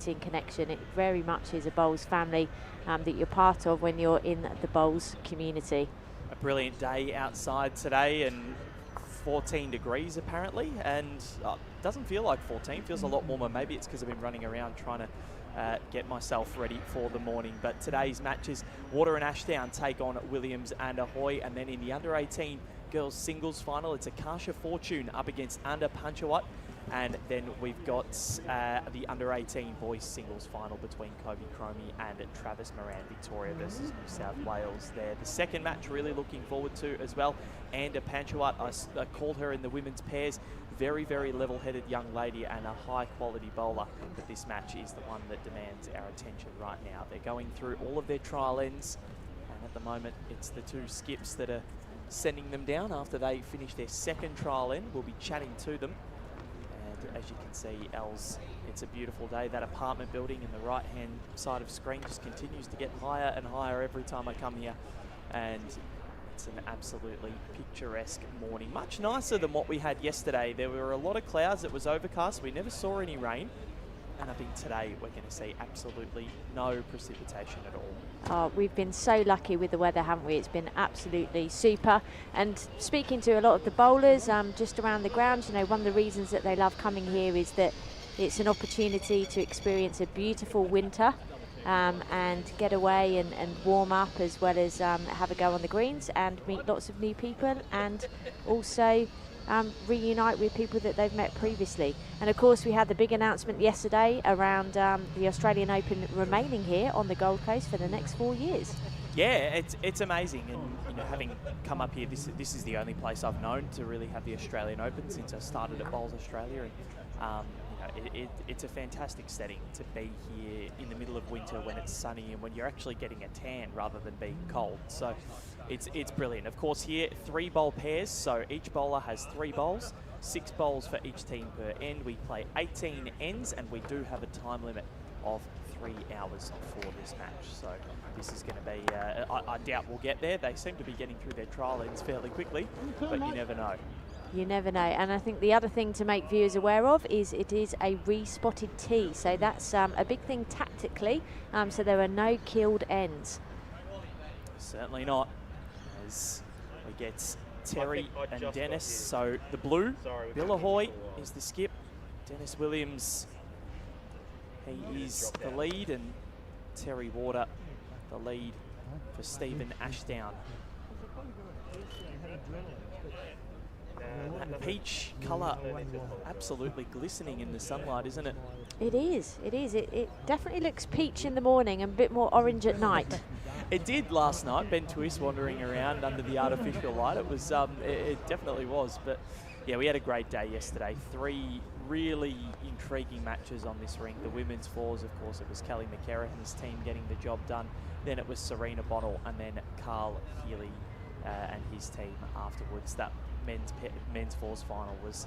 connection. It very much is a bowls family that you're part of when you're in the bowls community. A brilliant day outside today, and 14 degrees apparently, and doesn't feel like 14, feels a lot warmer. Maybe it's because I've been running around trying to get myself ready for the morning. But today's matches, Water and Ashdown take on Williams and Ahoy, and then in the under 18 girls singles final, it's Akasha Fortune up against Under Panchawat. And then we've got the under-18 boys singles final between Kobe Cromie and Travis Moran, Victoria versus New South Wales there. The second match really looking forward to as well. Anda Panchawat, I called her in the women's pairs. Very, very level-headed young lady and a high-quality bowler. But this match is the one that demands our attention right now. They're going through all of their trial ends. And at the moment, it's the two skips that are sending them down after they finish their second trial end. We'll be chatting to them. As you can see, Els, it's a beautiful day. That apartment building in the right-hand side of screen just continues to get higher and higher every time I come here. And it's an absolutely picturesque morning. Much nicer than what we had yesterday. There were a lot of clouds. It was overcast. We never saw any rain. And I think today we're going to see absolutely no precipitation at all. Oh, we've been so lucky with the weather, haven't we? It's been absolutely super. And speaking to a lot of the bowlers just around the ground, you know, one of the reasons that they love coming here is that it's an opportunity to experience a beautiful winter and get away and warm up, as well as have a go on the greens and meet lots of new people, and also reunite with people that they've met previously. And of course, we had the big announcement yesterday around the Australian Open remaining here on the Gold Coast for the next 4 years. Yeah, it's amazing, and you know, having come up here, this is the only place I've known to really have the Australian Open since I started at Bowls Australia, and you know, it's a fantastic setting to be here in the middle of winter when it's sunny and when you're actually getting a tan rather than being cold. So it's brilliant. Of course, here 3 bowl pairs, so each bowler has 3 bowls, 6 bowls for each team per end. We play 18 ends, and we do have a time limit of 3 hours for this match. So this is going to be, I doubt we'll get there. They seem to be getting through their trial ends fairly quickly, but you never know. You never know. And I think the other thing to make viewers aware of is it is a re-spotted tee. So that's a big thing tactically. So there are no killed ends. Certainly not. As we get Terry and Dennis. So the blue, Bill Ahoy is the skip. Dennis Williams, he is the lead, and Terry Warder the lead for Stephen Ashdown. That peach colour absolutely glistening in the sunlight, isn't it? It is, it is. It definitely looks peach in the morning and a bit more orange at night. It did last night. Ben Twist wandering around under the artificial light. It was, it definitely was. But yeah, we had a great day yesterday. 3 really intriguing matches on this ring. The women's fours, of course, it was Kelly McCarrahan's team getting the job done. Then it was Serena Bonnell, and then Carl Healy and his team afterwards. That men's fours final was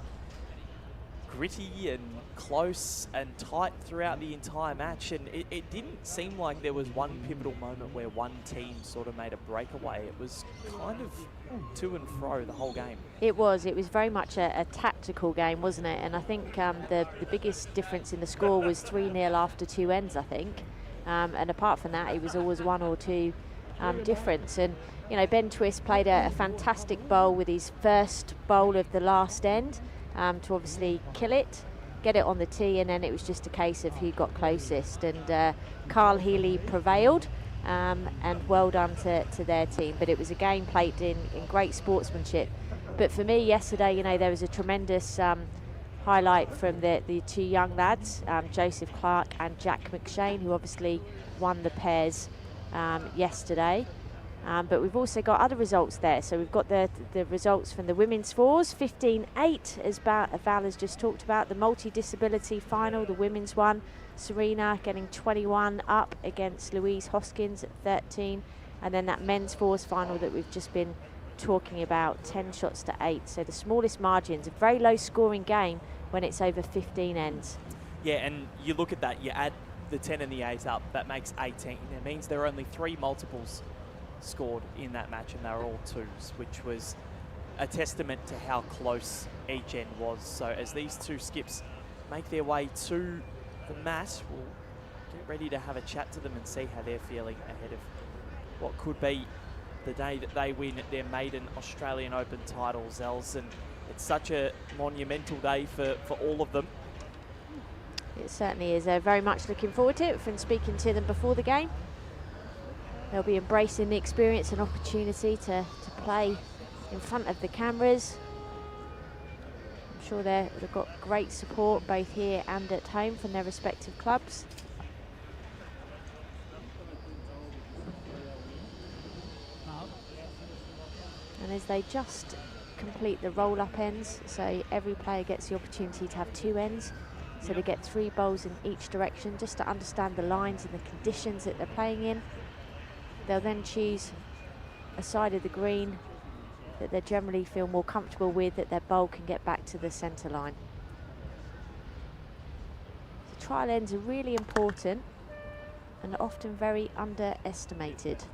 gritty and close and tight throughout the entire match, and it didn't seem like there was one pivotal moment where one team sort of made a breakaway. It was kind of to and fro the whole game. It was very much a tactical game, wasn't it? And I think the biggest difference in the score was 3-0 after 2 ends, I think. And apart from that, it was always 1 or 2 difference. And you know, Ben Twist played a fantastic bowl with his first bowl of the last end to obviously kill it, get it on the tee, and then it was just a case of who got closest. And Carl Healy prevailed, and well done to their team. But it was a game played in great sportsmanship. But for me yesterday, you know, there was a tremendous highlight from the 2 young lads, Joseph Clark and Jack McShane, who obviously won the pairs yesterday. But we've also got other results there. So we've got the results from the women's fours, 15-8, as Val has just talked about. The multi-disability final, the women's one, Serena getting 21 up against Louise Hoskins at 13. And then that men's fours final that we've just been talking about, 10 shots to 8. So the smallest margins, a very low scoring game when it's over 15 ends. Yeah, and you look at that, you add the 10 and the 8 up, that makes 18. It means there are only 3 multiples scored in that match, and they were all 2s, which was a testament to how close each end was. So as these 2 skips make their way to the mat, we'll get ready to have a chat to them and see how they're feeling ahead of what could be the day that they win their maiden Australian Open title, Zels. And it's such a monumental day for all of them. It certainly is. They're very much looking forward to it. From speaking to them before the game, they'll be embracing the experience and opportunity to play in front of the cameras. I'm sure they've got great support both here and at home from their respective clubs. And as they just complete the roll-up ends, so every player gets the opportunity to have 2 ends, so they get 3 bowls in each direction just to understand the lines and the conditions that they're playing in. They'll then choose a side of the green that they generally feel more comfortable with, that their bowl can get back to the centre line. So trial ends are really important and often very underestimated.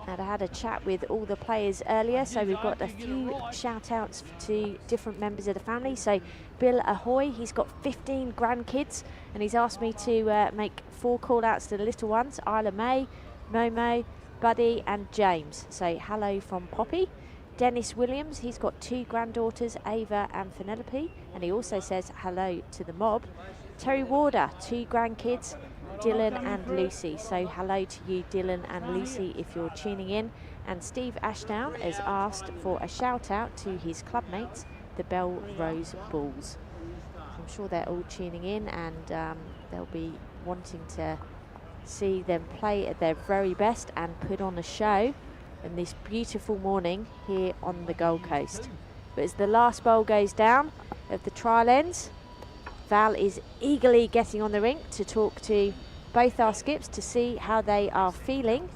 And I had a chat with all the players earlier, so we've got a few shout outs to different members of the family. So Bill Ahoy, he's got 15 grandkids, and he's asked me to make 4 call outs to the little ones: Isla May, Momo, Buddy and James. So hello from Poppy. Dennis Williams, he's got 2 granddaughters, Ava and Penelope, and he also says hello to the mob. Terry Warder, 2 grandkids, Dylan and Lucy. So hello to you, Dylan and Lucy, if you're tuning in. And Steve Ashdown has asked for a shout out to his clubmates, the Belrose Bulls. I'm sure they're all tuning in, and they'll be wanting to see them play at their very best and put on a show in this beautiful morning here on the Gold Coast. But as the last bowl goes down of the trial ends, Val is eagerly getting on the rink to talk to both our skips to see how they are feeling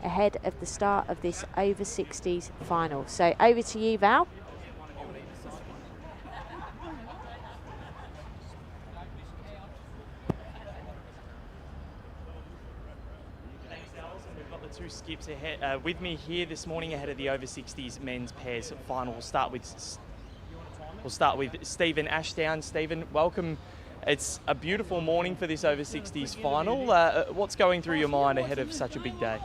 ahead of the start of this over-60s final. So over to you, Val. We've got the 2 skips ahead with me here this morning ahead of the over-60s men's pairs final. We'll start with Stephen Ashdown. Stephen, welcome. It's a beautiful morning for this over-60s final. What's going through your mind ahead of such a big day?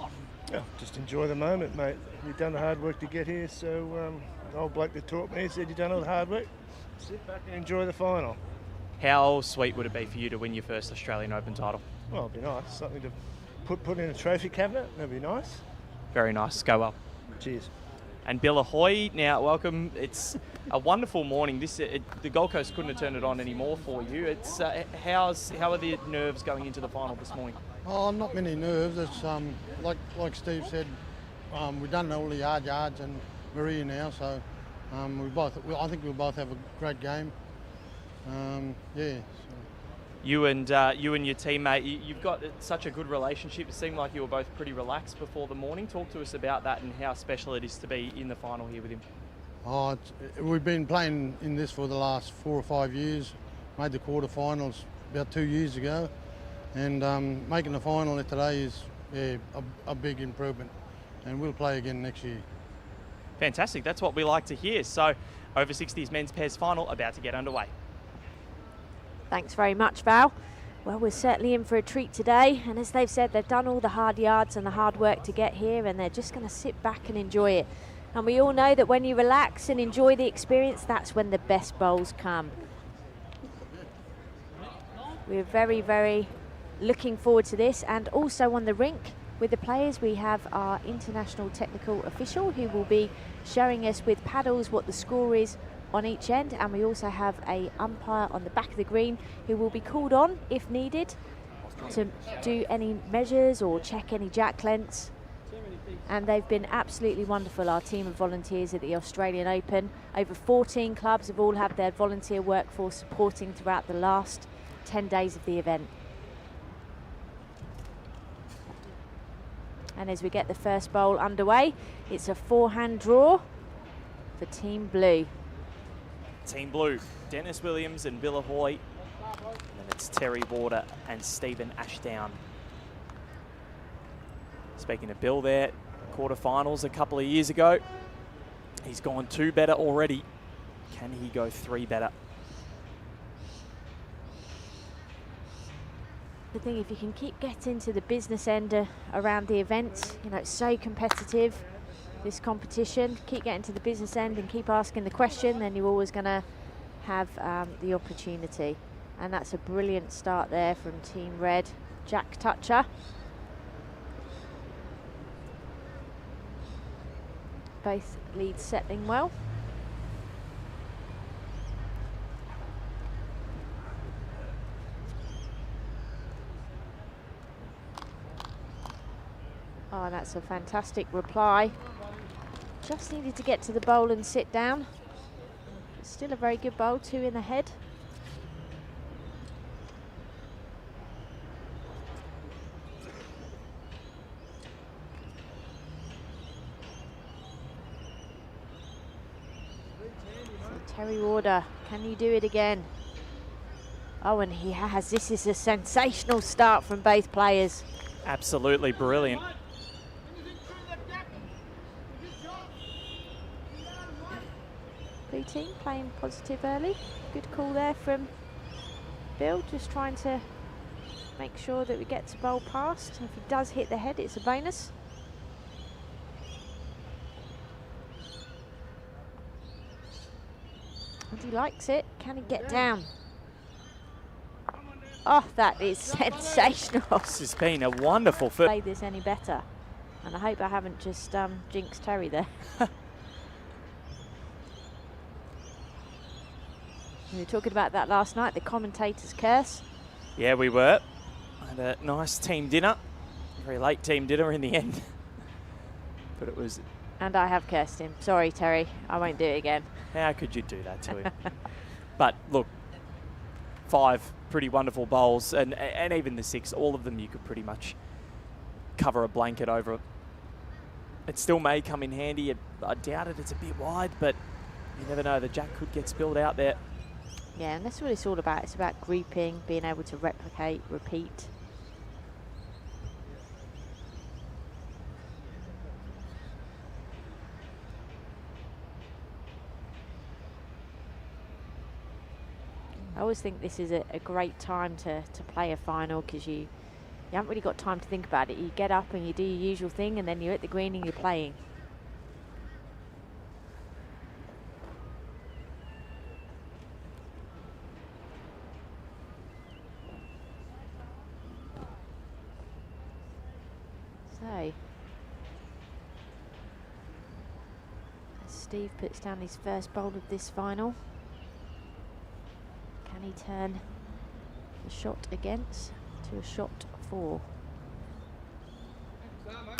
Yeah, just enjoy the moment, mate. You've done the hard work to get here, so the old bloke that taught me said you've done all the hard work. Sit back and enjoy the final. How sweet would it be for you to win your first Australian Open title? Well, it'd be nice. Something to put in a trophy cabinet. That'd be nice. Very nice. Go well. Cheers. And Bill Ahoy, now welcome. It's a wonderful morning. The Gold Coast couldn't have turned it on anymore for you. It's how are the nerves going into the final this morning? Oh, not many nerves. It's like Steve said, we've done all the hard yards and we're here now. So I think we'll both have a great game. Yeah. So. You and your teammate, you've got such a good relationship. It seemed like you were both pretty relaxed before the morning. Talk to us about that and how special it is to be in the final here with him. Oh, we've been playing in this for the last 4 or 5 years. Made the quarterfinals about 2 years ago, and making the final today is a big improvement. And we'll play again next year. Fantastic. That's what we like to hear. So, over-60s men's pairs final about to get underway. Thanks very much, Val. Well, we're certainly in for a treat today, and as they've said, they've done all the hard yards and the hard work to get here, and they're just going to sit back and enjoy it. And we all know that when you relax and enjoy the experience, that's when the best bowls come. We're very, very looking forward to this. And also on the rink with the players, we have our international technical official who will be showing us with paddles what the score is on each end, and we also have a umpire on the back of the green who will be called on if needed to do any measures or check any jack lengths. And they've been absolutely wonderful, our team of volunteers at the Australian Open. Over 14 clubs have all had their volunteer workforce supporting throughout the last 10 days of the event. And as we get the first bowl underway, it's a 4-hand draw for Team Blue. Team Blue, Dennis Williams and Bill Ahoy. And then it's Terry Warder and Stephen Ashdown. Speaking of Bill there, quarterfinals a couple of years ago. He's gone 2 better already. Can he go 3 better? The thing, if you can keep getting to the business end around the events, you know, it's so competitive, this competition. Keep getting to the business end and keep asking the question, then you're always going to have the opportunity. And that's a brilliant start there from Team Red. Jack Toucher. Both leads settling well. Oh, that's a fantastic reply. Just needed to get to the bowl and sit down. Still a very good bowl, 2 in the head. So Terry Warder, can you do it again? Oh, and he has. This is a sensational start from both players. Absolutely brilliant. Blue team playing positive early. Good call there from Bill, just trying to make sure that we get to bowl past. If he does hit the head, it's a bonus. And he likes it. Can he get down? Oh, that is sensational. This has been a wonderful first. Play this any better. And I hope I haven't just jinxed Terry there. We were talking about that last night, the commentator's curse. Yeah, we were. Had a nice team dinner. Very late team dinner in the end. But it was... And I have cursed him. Sorry, Terry. I won't do it again. How could you do that to him? But look, 5 pretty wonderful bowls, and even the 6, all of them you could pretty much cover a blanket over. It still may come in handy. I doubt it. It's a bit wide, but you never know. The jack could get spilled out there. Yeah, and that's what it's all about. It's about grouping, being able to replicate, repeat. I always think this is a great time to play a final, because you haven't really got time to think about it. You get up and you do your usual thing, and then you're at the green and you're playing. So, as Steve puts down his first bowl of this final, can he turn the shot against to a shot 4? Well,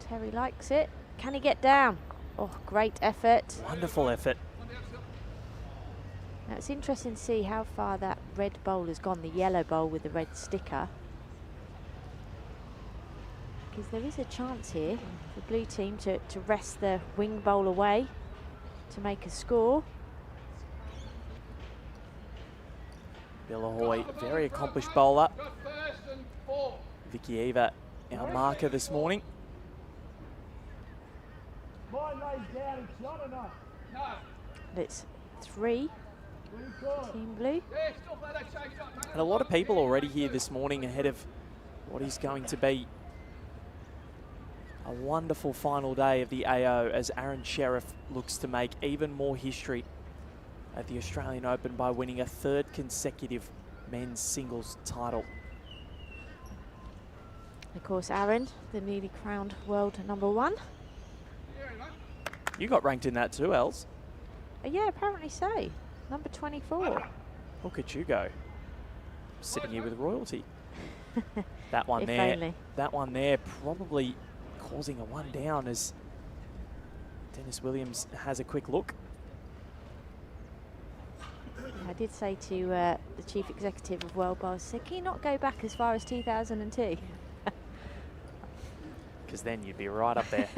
Terry likes it. Can he get down? Oh, great effort. Wonderful effort. Now it's interesting to see how far that red bowl has gone, the yellow bowl with the red sticker. Because there is a chance here for blue team to wrest the wing bowl away to make a score. Bill Ahoy, very accomplished bowler. Vicky Eva, our marker this morning. It's 3, Team Blue. And a lot of people already here this morning ahead of what is going to be a wonderful final day of the AO, as Aaron Sheriff looks to make even more history at the Australian Open by winning a 3rd consecutive men's singles title. Of course, Aaron, the newly crowned world #1. You got ranked in that too, Els. Yeah, apparently so. Number 24. Look at you go. Sitting here with royalty. That one If there. only. That one there probably causing a 1 down as Dennis Williams has a quick look. I did say to the chief executive of World Bowls, said, can you not go back as far as 2002? Because then you'd be right up there.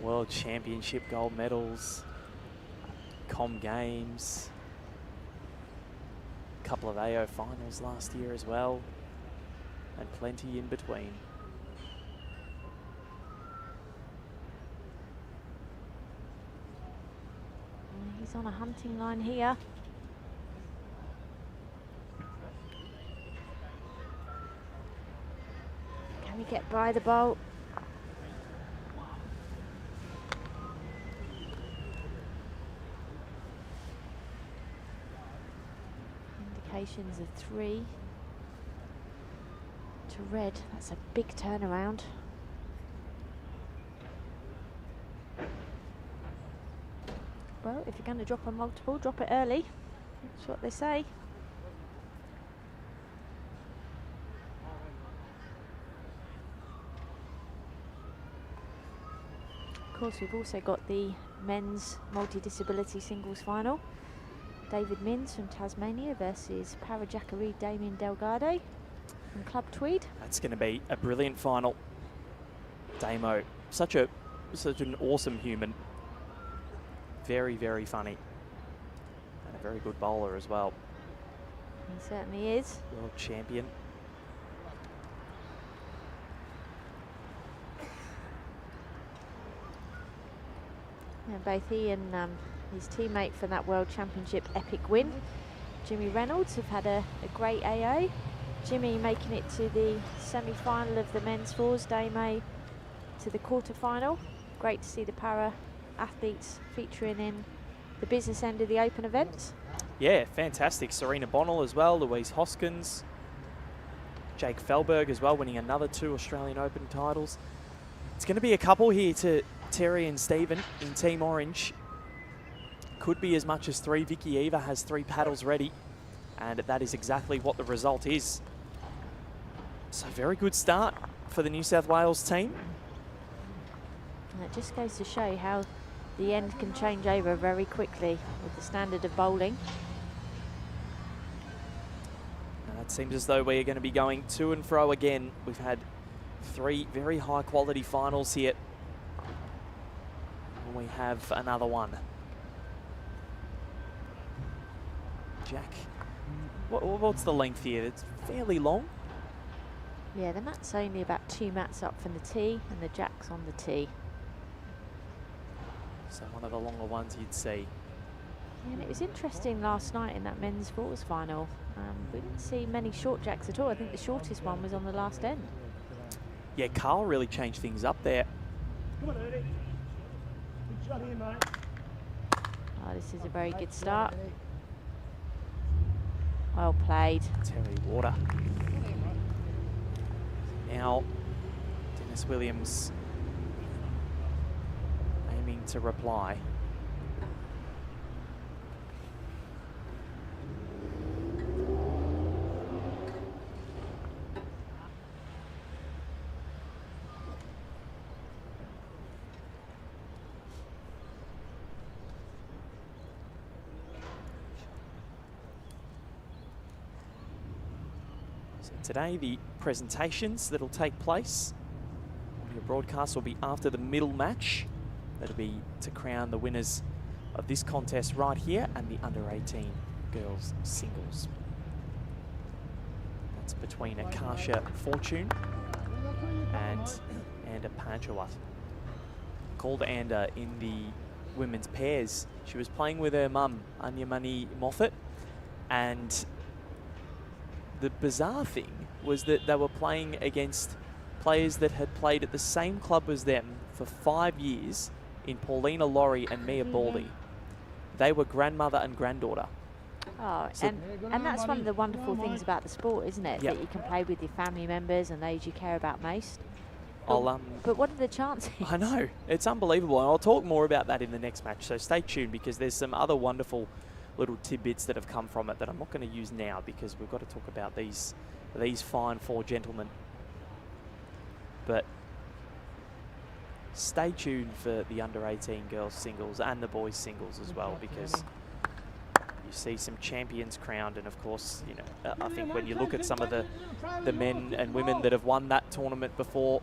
World Championship gold medals, Com Games, a couple of AO finals last year as well, and plenty in between. He's on a hunting line here. Can he get by the bolt? Indications of 3 to red. That's a big turnaround. Well, if you're going to drop a multiple, drop it early. That's what they say. Of course, we've also got the men's multi-disability singles final. David Minns from Tasmania versus Parajacaree Damien Delgado from Club Tweed. That's going to be a brilliant final. Damo, such an awesome human. Very, very funny. And a very good bowler as well. He certainly is. World champion. Yeah, both he and his teammate for that World Championship epic win, Jimmy Reynolds, have had a great AO. Jimmy making it to the semi-final of the men's fours, Damo to the quarter-final. Great to see the para athletes featuring in the business end of the Open events. Yeah, fantastic. Serena Bonnell as well, Louise Hoskins, Jake Felberg as well, winning another 2 Australian Open titles. It's going to be a couple here to Terry and Stephen in Team Orange. Could be as much as 3. Vicky Eva has 3 paddles ready, and that is exactly what the result is. So very good start for the New South Wales team. And it just goes to show how the end can change over very quickly with the standard of bowling. And it seems as though we are going to be going to and fro again. We've had 3 very high quality finals here. And we have another one. Jack, what's the length here? It's fairly long. Yeah, the mat's only about 2 mats up from the tee, and the jack's on the tee. So one of the longer ones you'd see. Yeah, and it was interesting last night in that men's fours final. We didn't see many short jacks at all. I think the shortest one was on the last end. Yeah, Carl really changed things up there. Come on, Eddie. Good shot here, mate. Oh, this is a very good start. Well played. Terry Water. Now, Dennis Williams aiming to reply. So today the presentations that'll take place on your broadcast will be after the middle match. That'll be to crown the winners of this contest right here and the under-18 girls singles. That's between Akasha Fortune and Anda Panchawat. Called Anda in the women's pairs. She was playing with her mum, Anyamani Moffat, and the bizarre thing was that they were playing against players that had played at the same club as them for 5 years in Paulina Laurie and Mia Baldy. They were grandmother and granddaughter. Oh, So and that's one of the wonderful things about the sport, isn't it? Yep. That you can play with your family members and those you care about most. But what are the chances? I know, it's unbelievable, and I'll talk more about that in the next match, so stay tuned because there's some other wonderful little tidbits that have come from it that I'm not going to use now because we've got to talk about these fine 4 gentlemen. But stay tuned for the under-18 girls singles and the boys singles as well, because you see some champions crowned, and of course, you know, I think when you look at some of the men and women that have won that tournament before,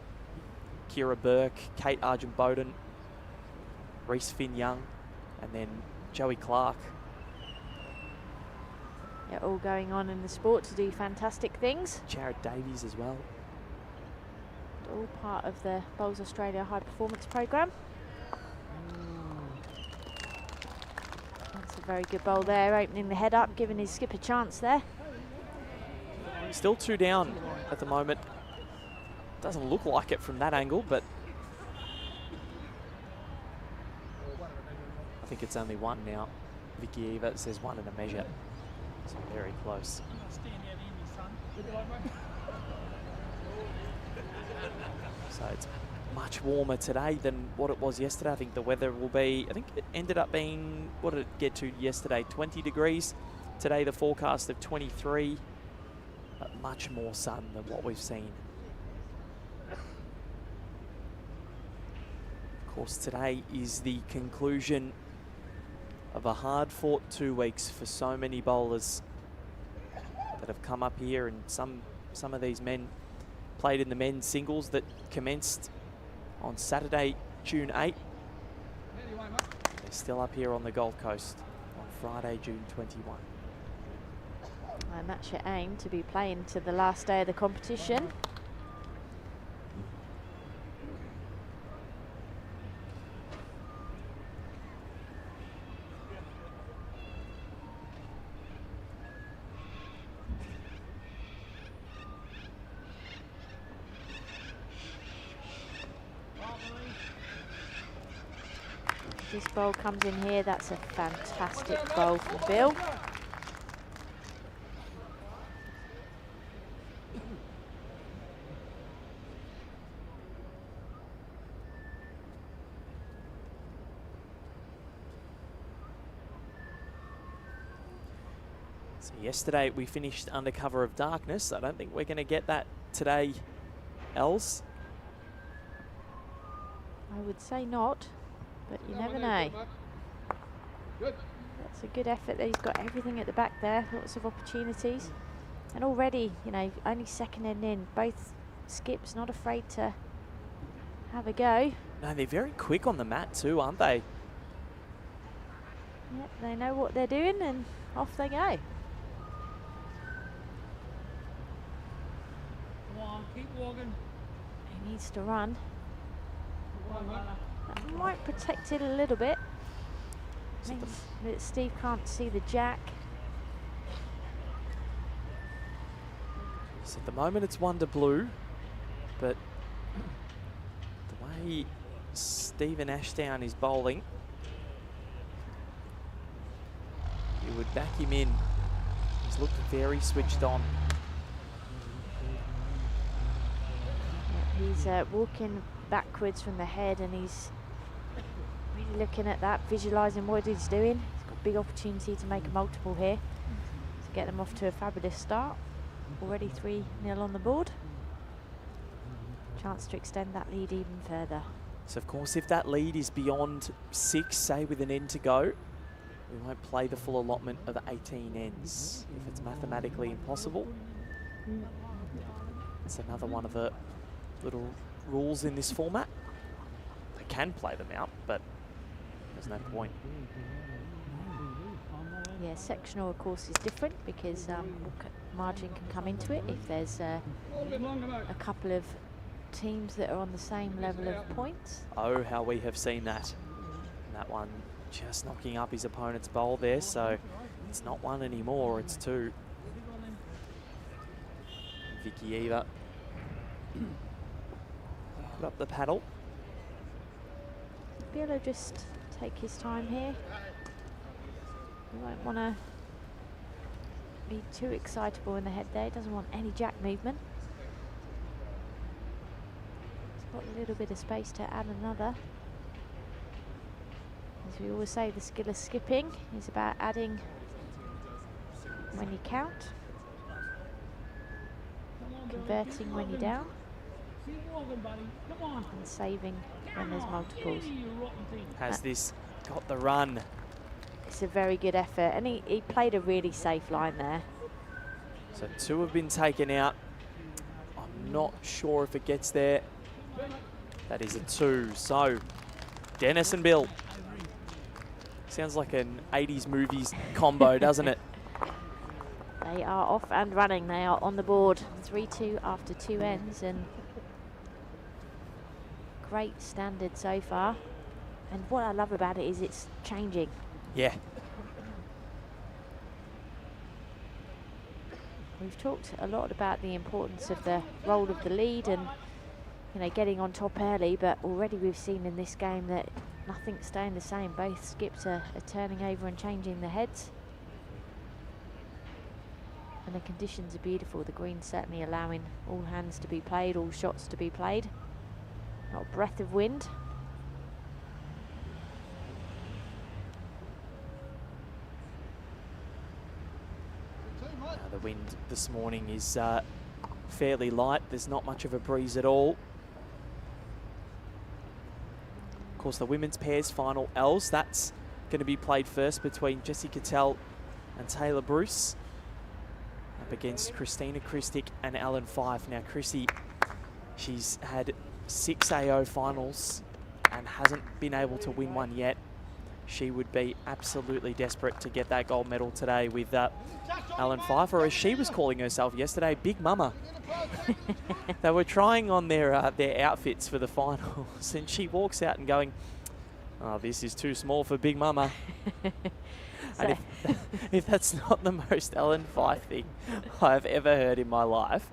Kira Burke, Kate Argent-Bowden, Reese Finn-Young, and then Joey Clark. Yeah, all going on in the sport to do fantastic things. Jared Davies as well. All part of the Bowls Australia High Performance Programme. a very good bowl there, opening the head up, giving his skip a chance there. Still 2 down at the moment. Doesn't look like it from that angle, but I think it's only 1 now. Vicky Eva says 1 and a measure. It's very close. So it's much warmer today than what it was yesterday. I think the weather will be, I think it ended up being, what did it get to yesterday? 20 degrees. Today the forecast of 23, but much more sun than what we've seen. Of course, today is the conclusion of a hard-fought 2 weeks for so many bowlers that have come up here, and some of these men played in the men's singles that commenced on Saturday, June 8. They're still up here on the Gold Coast on Friday, June 21. And that's your aim, to be playing to the last day of the competition. This bowl comes in here, that's a fantastic bowl from Bill. So yesterday we finished under cover of darkness. I don't think we're going to get that today, Els. I would say not, but you never know. That's a good effort there. He's got everything at the back there, lots of opportunities. And already, you know, only second end in, both skips not afraid to have a go. No, they're very quick on the mat too, aren't they? Yep, they know what they're doing and off they go. Come on, keep walking. He needs to run. That might protect it a little bit. Means that Steve can't see the jack. So at the moment it's 1 to blue, but the way Stephen Ashdown is bowling, you would back him in. He's looked very switched on. Yeah, he's walking backwards from the head, and he's really looking at that, visualising what he's doing. He's got a big opportunity to make a multiple here to get them off to a fabulous start. Already 3-0 on the board. Chance to extend that lead even further. So of course, if that lead is beyond 6, say with an end to go, we won't play the full allotment of 18 ends if it's mathematically impossible. It's another one of the little rules in this format. They can play them out, but there's no point. Yeah, sectional of course is different because margin can come into it if there's a couple of teams that are on the same level of points. Oh, how we have seen that. And that one just knocking up his opponent's bowl there, so it's not 1 anymore, it's 2. Vicky Eva put up the paddle. Bill will just take his time here. You won't want to be too excitable in the head there. He doesn't want any jack movement. He's got a little bit of space to add another. As we always say, the skill of skipping is about adding when you count, converting when you're down, and saving when there's multiples. Has this got the run? It's a very good effort, and he played a really safe line there. So 2 have been taken out. I'm not sure if it gets there. That is a 2. So Dennis and Bill. Sounds like an 80s movies combo, doesn't it? They are off and running. They are on the board. 3-2 after 2 ends, and great standard so far. And what I love about it is it's changing. Yeah. we've talked a lot about the importance of the role of the lead and, you know, getting on top early, but already we've seen in this game that nothing's staying the same. Both skips are turning over and changing the heads. And the conditions are beautiful. The green's certainly allowing all hands to be played, all shots to be played. Not a breath of wind. The wind this morning is fairly light. There's not much of a breeze at all. Of course, the women's pairs final Ls, that's going to be played first between Jessie Cattell and Taylor Bruce up against Christina Christic and Ellen Fife. Now, Chrissy, she's had 6 AO finals and hasn't been able to win one yet. She would be absolutely desperate to get that gold medal today with Ellen Fife, or as she was calling herself yesterday, Big Mama. They were trying on their outfits for the finals, and she walks out and going, "Oh, this is too small for Big Mama." And if that's not the most Ellen Fife thing I've ever heard in my life,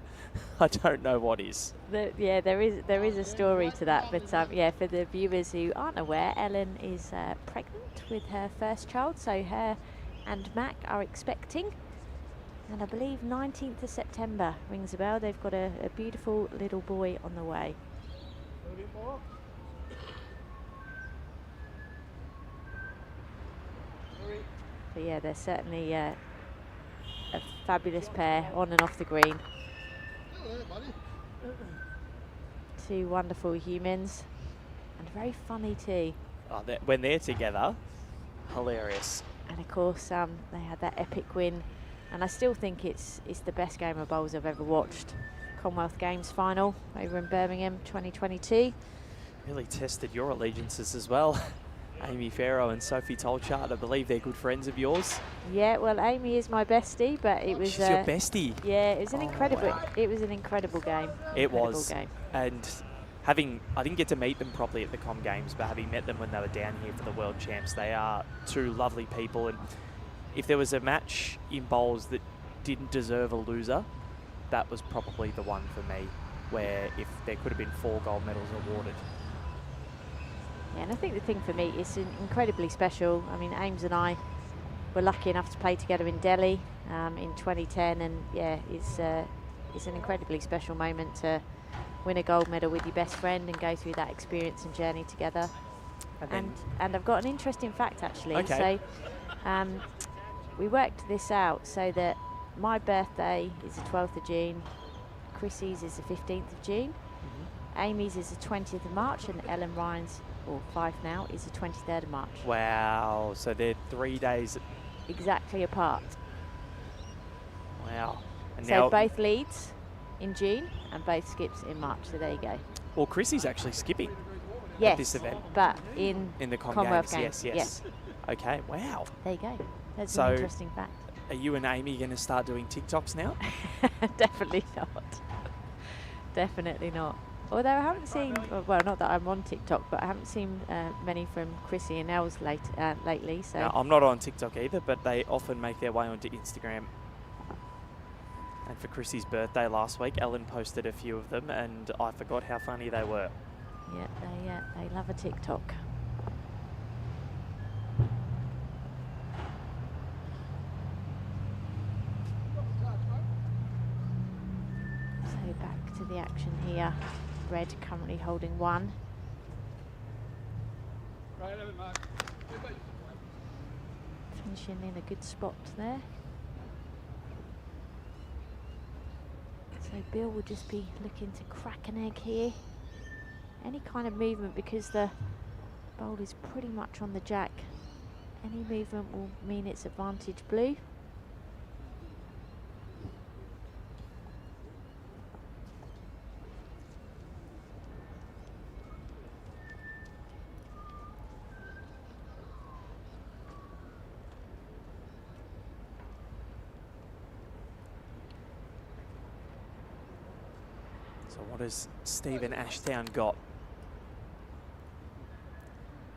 I don't know what is. Yeah, there is a story to that, but yeah, for the viewers who aren't aware, Ellen is pregnant with her first child, so her and Mac are expecting, and I believe 19th of September rings a bell. They've got a beautiful little boy on the way. A little bit more. But yeah, they're certainly a fabulous pair on and off the green. Two wonderful humans, and very funny too. Oh, when they're together, hilarious. And of course, they had that epic win, and I still think it's the best game of bowls I've ever watched. Commonwealth Games final over in Birmingham 2022. Really tested your allegiances as well. Amy Farrow and Sophie Tolchard, I believe they're good friends of yours. Yeah, well, Amy is my bestie, but it was... She's your bestie? Yeah, it was an incredible... Wow. It was an incredible game. It was. Game. And I didn't get to meet them properly at the Com Games, but having met them when they were down here for the World Champs, they are two lovely people. And if there was a match in bowls that didn't deserve a loser, that was probably the one for me, where if there could have been 4 gold medals awarded. Yeah, and I think the thing for me is incredibly special. I mean, Ames and I were lucky enough to play together in Delhi in 2010, and yeah, it's an incredibly special moment to win a gold medal with your best friend and go through that experience and journey together. And I've got an interesting fact actually. Okay. So we worked this out so that my birthday is the 12th of June, Chrissy's is the 15th of June, Amy's is the 20th of March, and Ellen Ryan's, or Fife now, is the 23rd of March. Wow, so they're 3 days exactly apart. Wow. And So now both leads in June and both skips in March, so there you go. Well, Chrissy's actually skipping Yes, at this event. but in In the Commonwealth Games, Games. yes. Okay, wow. There you go. That's So- an interesting fact. Are you and Amy going to start doing TikToks now? Definitely not. Definitely not. Although I haven't seen, well, not that I'm on TikTok, but I haven't seen many from Chrissy and Els lately. So No, I'm not on TikTok either, but they often make their way onto Instagram. And for Chrissy's birthday last week, Ellen posted a few of them, and I forgot how funny they were. yeah, they love a TikTok. So back to the action here. Red currently holding 1. Finishing in a good spot there. So Bill will just be looking to crack an egg here. Any kind of movement, because the bowl is pretty much on the jack. Any movement will mean it's advantage blue. So what has Stephen Ashtown got?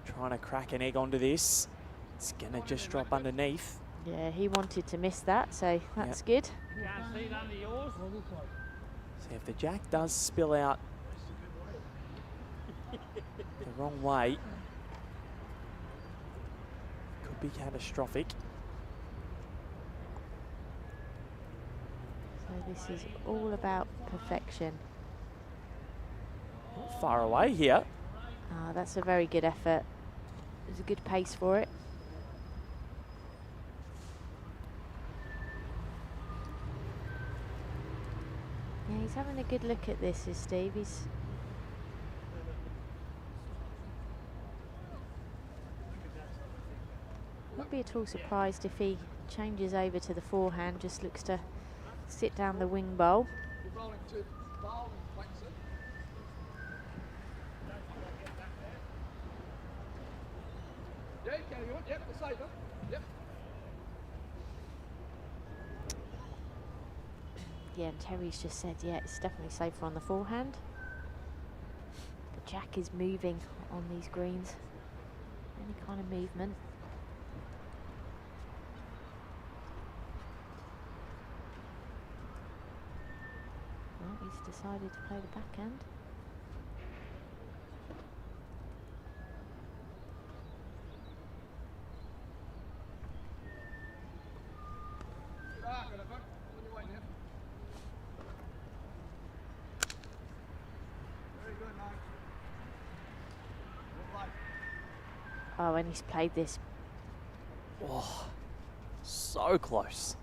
Trying to crack an egg onto this. It's going to just drop underneath. Yeah, he wanted to miss that, so that's good. See if the jack does spill out the wrong way, could be catastrophic. So this is all about perfection. Not far away here. Ah, that's a very good effort. There's a good pace for it. Yeah, he's having a good look at this, is Steve. He's wouldn't be at all surprised if he changes over to the forehand, just looks to sit down the wing bowl. Yeah, and Terry's just said, yeah, it's definitely safer on the forehand. The jack is moving on these greens. Any kind of movement. Well, he's decided to play the backhand. Oh, and he's played this. Oh, so close.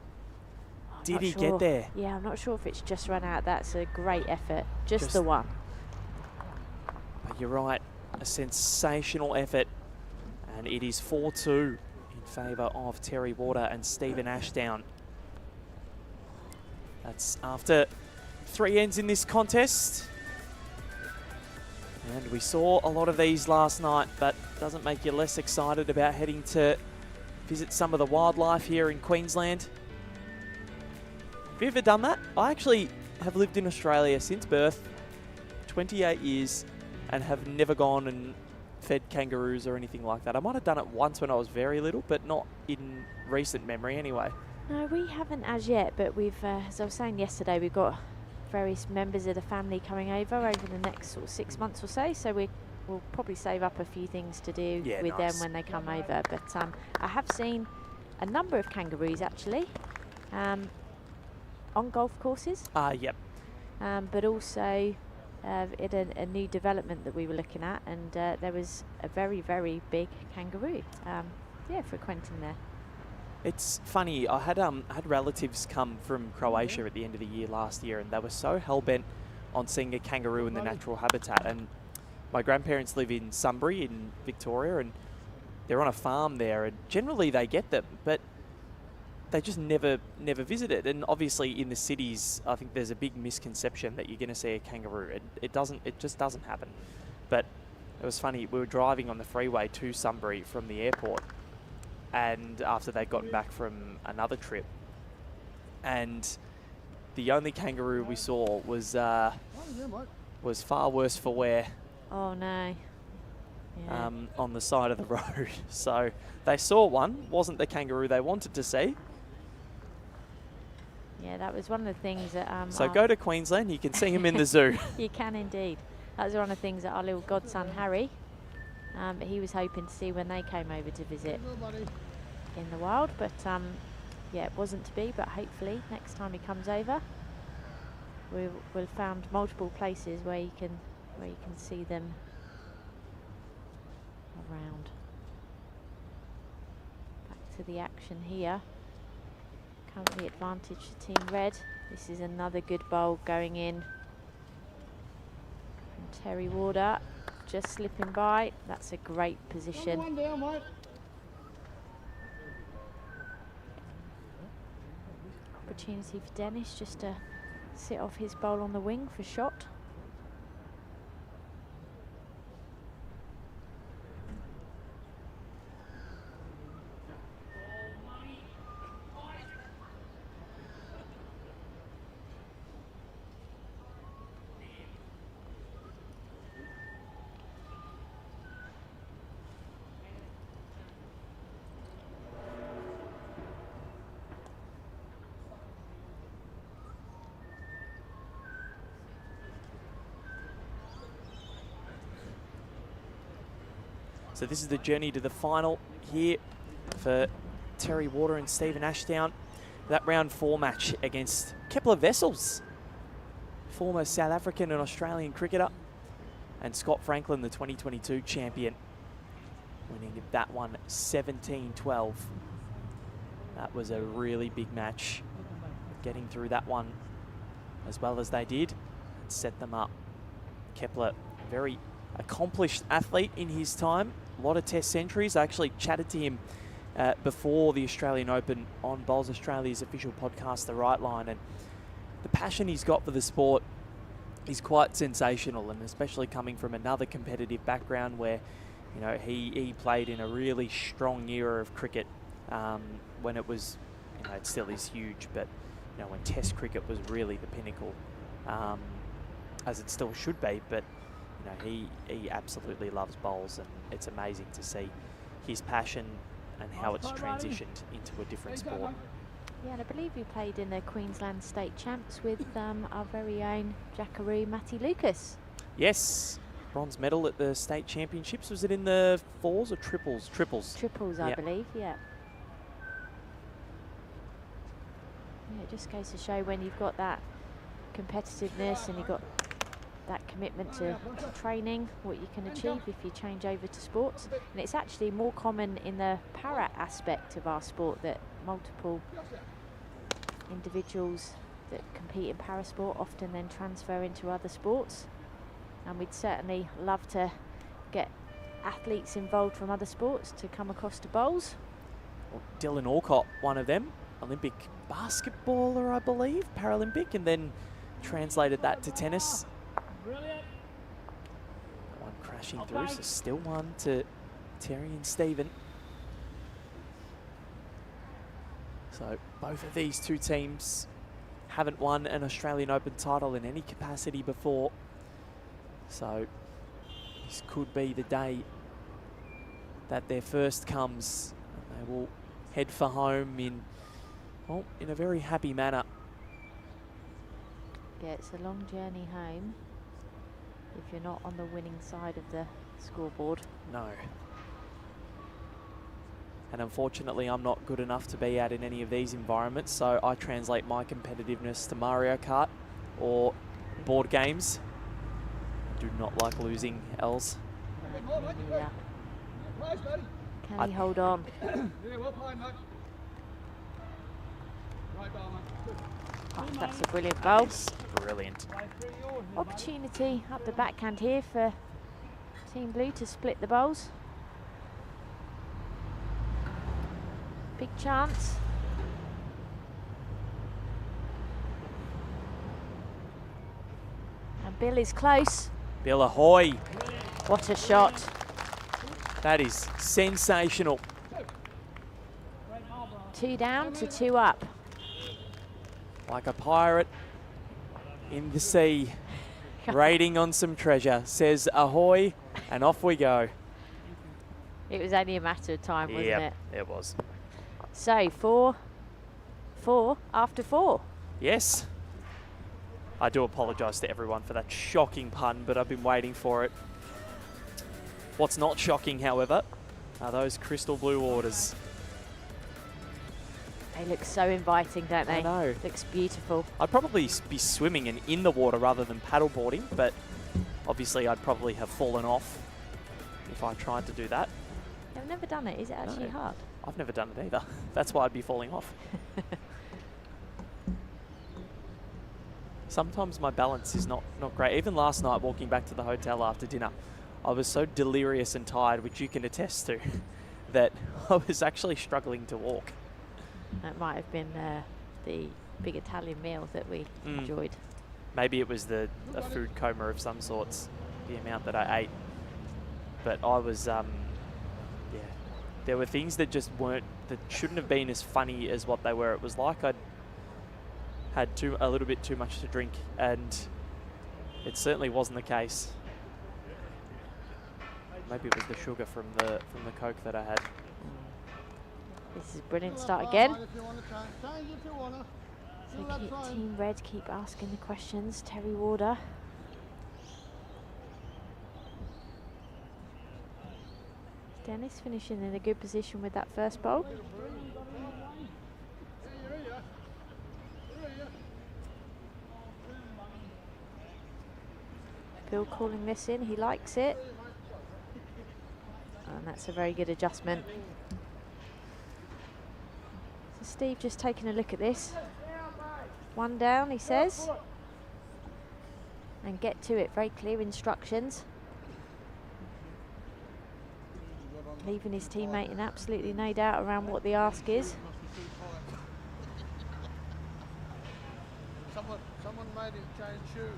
I'm Did not he sure. get there? Yeah, I'm not sure if it's just run out. That's a great effort. Just the one. But you're right, a sensational effort. And it is 4-2 in favour of Terry Warder and Stephen Ashdown. That's after 3 ends in this contest. And we saw a lot of these last night, but doesn't make you less excited about heading to visit some of the wildlife here in Queensland. Have you ever done that? I actually have lived in Australia since birth, 28 years, and have never gone and fed kangaroos or anything like that. I might have done it once when I was very little, but not in recent memory anyway. No, we haven't as yet, but we've, as I was saying yesterday, we've got various members of the family coming over the next sort of 6 months or so. So we'll probably save up a few things to do with them when they come over. But I have seen a number of kangaroos actually on golf courses. Yep. But also at a new development that we were looking at, and there was a very, very big kangaroo. Yeah, frequenting there. It's funny, I had relatives come from Croatia at the end of the year last year, and they were so hell-bent on seeing a kangaroo in the natural habitat. And my grandparents live in Sunbury in Victoria, and they're on a farm there, and generally they get them, but they just never visit it. And obviously in the cities, I think there's a big misconception that you're going to see a kangaroo. It just doesn't happen. But it was funny, we were driving on the freeway to Sunbury from the airport, and after they'd gotten back from another trip, and the only kangaroo we saw was far worse for wear. Oh no. Yeah. On the side of the road. So they saw one, wasn't the kangaroo they wanted to see. Yeah, that was one of the things that... so go to Queensland, you can see him in the zoo. You can indeed. That was one of the things that our little godson Harry, he was hoping to see when they came over to visit in the wild. But yeah, it wasn't to be, but hopefully next time he comes over, we'll found multiple places where you can see them around. Back to the action here. Currently advantage to Team Red. This is another good bowl going in. And Terry Warder just slipping by. That's a great position. One down, mate. Opportunity for Dennis just to sit off his bowl on the wing for shot. So this is the journey to the final here for Terry Warder and Stephen Ashdown. That round 4 match against Kepler Wessels, former South African and Australian cricketer, and Scott Franklin, the 2022 champion, winning that one 17-12. That was a really big match. Getting through that one as well as they did set them up. Kepler, very accomplished athlete in his time, a lot of test centuries. I actually chatted to him before the Australian Open on Bowls Australia's official podcast, The Right Line, and the passion he's got for the sport is quite sensational, and especially coming from another competitive background where, you know, he played in a really strong era of cricket when it was, you know, it still is huge, but, you know, when Test cricket was really the pinnacle, as it still should be. But, you know, he absolutely loves bowls, and it's amazing to see his passion and how it's transitioned into a different sport. Yeah, and I believe he played in the Queensland State Champs with our very own Jackaroo Matty Lucas. Yes, bronze medal at the state championships. Was it in the 4s or triples? Triples. Triples, I believe, yeah. Yeah, it just goes to show when you've got that competitiveness and you've got that commitment to training, what you can achieve if you change over to sports. And it's actually more common in the para aspect of our sport that multiple individuals that compete in para sport often then transfer into other sports. And we'd certainly love to get athletes involved from other sports to come across to bowls. Well, Dylan Alcott, one of them, Olympic basketballer, I believe, Paralympic, and then translated that to tennis. One crashing through, so still one to Terry and Stephen. So both of these two teams haven't won an Australian Open title in any capacity before. So this could be the day that their first comes. And they will head for home in, well, in a very happy manner. Yeah, it's a long journey home if you're not on the winning side of the scoreboard. No. And unfortunately, I'm not good enough to be out in any of these environments, so I translate my competitiveness to Mario Kart or board games. I do not like losing, Els. Yeah. Can he hold on? Oh, that's a brilliant bowl. Brilliant. Opportunity up the backhand here for Team Blue to split the bowls. Big chance. And Bill is close. Bill ahoy. What a shot. That is sensational. 2 down to 2 up. Like a pirate in the sea, raiding on some treasure. Says ahoy, and off we go. It was only a matter of time, wasn't it? It was. So 4 after 4. Yes. I do apologise to everyone for that shocking pun, but I've been waiting for it. What's not shocking, however, are those crystal blue waters. They look so inviting, don't they? I know. Looks beautiful. I'd probably be swimming and in the water rather than paddleboarding, but obviously I'd probably have fallen off if I tried to do that. I've never done it. Is it actually hard? I've never done it either. That's why I'd be falling off. Sometimes my balance is not great. Even last night, walking back to the hotel after dinner, I was so delirious and tired, which you can attest to, that I was actually struggling to walk. That might have been the big Italian meal that we enjoyed. Maybe it was a food coma of some sorts, the amount that I ate. But I was, there were things that just that shouldn't have been as funny as what they were. It was like I'd had a little bit too much to drink, and it certainly wasn't the case. Maybe it was the sugar from the Coke that I had. This is a brilliant start again. So Team Red keep asking the questions. Terry Warder. Dennis finishing in a good position with that first bowl. Bill calling this in, he likes it. And that's a very good adjustment. So Steve just taking a look at this. One down, he says. And get to it, very clear instructions. Leaving his teammate in absolutely no doubt around what the ask is. Someone made him change shoes.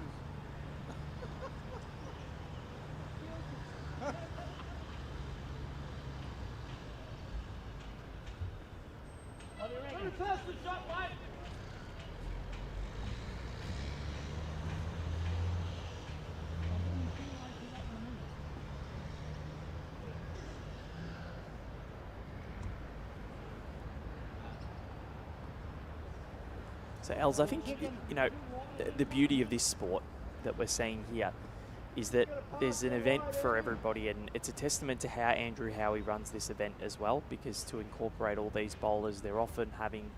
So, Els, I think, you know, the beauty of this sport that we're seeing here is that there's an event for everybody, and it's a testament to how Andrew Howie runs this event as well, because to incorporate all these bowlers, they're often having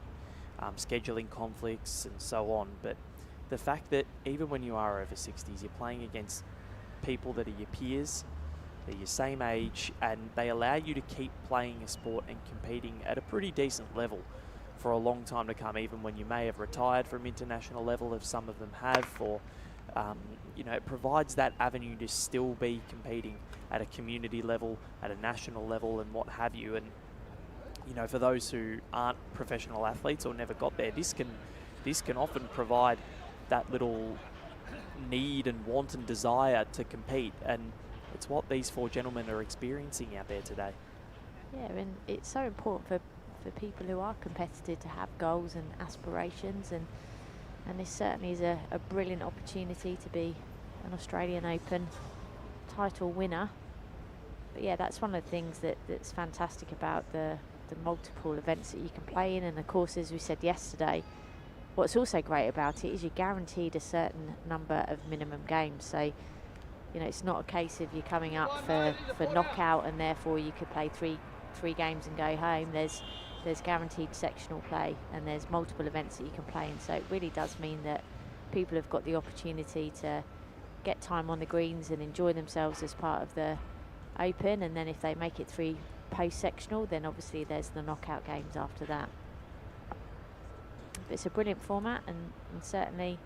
scheduling conflicts and so on. But the fact that even when you are over 60s, you're playing against people that are your peers, they're your same age, and they allow you to keep playing a sport and competing at a pretty decent level for a long time to come, even when you may have retired from international level, if some of them have, or you know, it provides that avenue to still be competing at a community level, at a national level, and what have you. And you know, for those who aren't professional athletes or never got there, this can often provide that little need and want and desire to compete, and it's what these four gentlemen are experiencing out there today. Yeah, and it's so important for people who are competitive to have goals and aspirations, and this certainly is a brilliant opportunity to be an Australian Open title winner. But yeah, that's one of the things that's fantastic about the multiple events that you can play in. And of course, as we said yesterday, what's also great about it is you're guaranteed a certain number of minimum games. So, you know, it's not a case of you coming up for knockout and therefore you could play three games and go home. There's guaranteed sectional play, and there's multiple events that you can play in. So it really does mean that people have got the opportunity to get time on the greens and enjoy themselves as part of the Open. And then if they make it through post-sectional, then obviously there's the knockout games after that. But it's a brilliant format, and certainly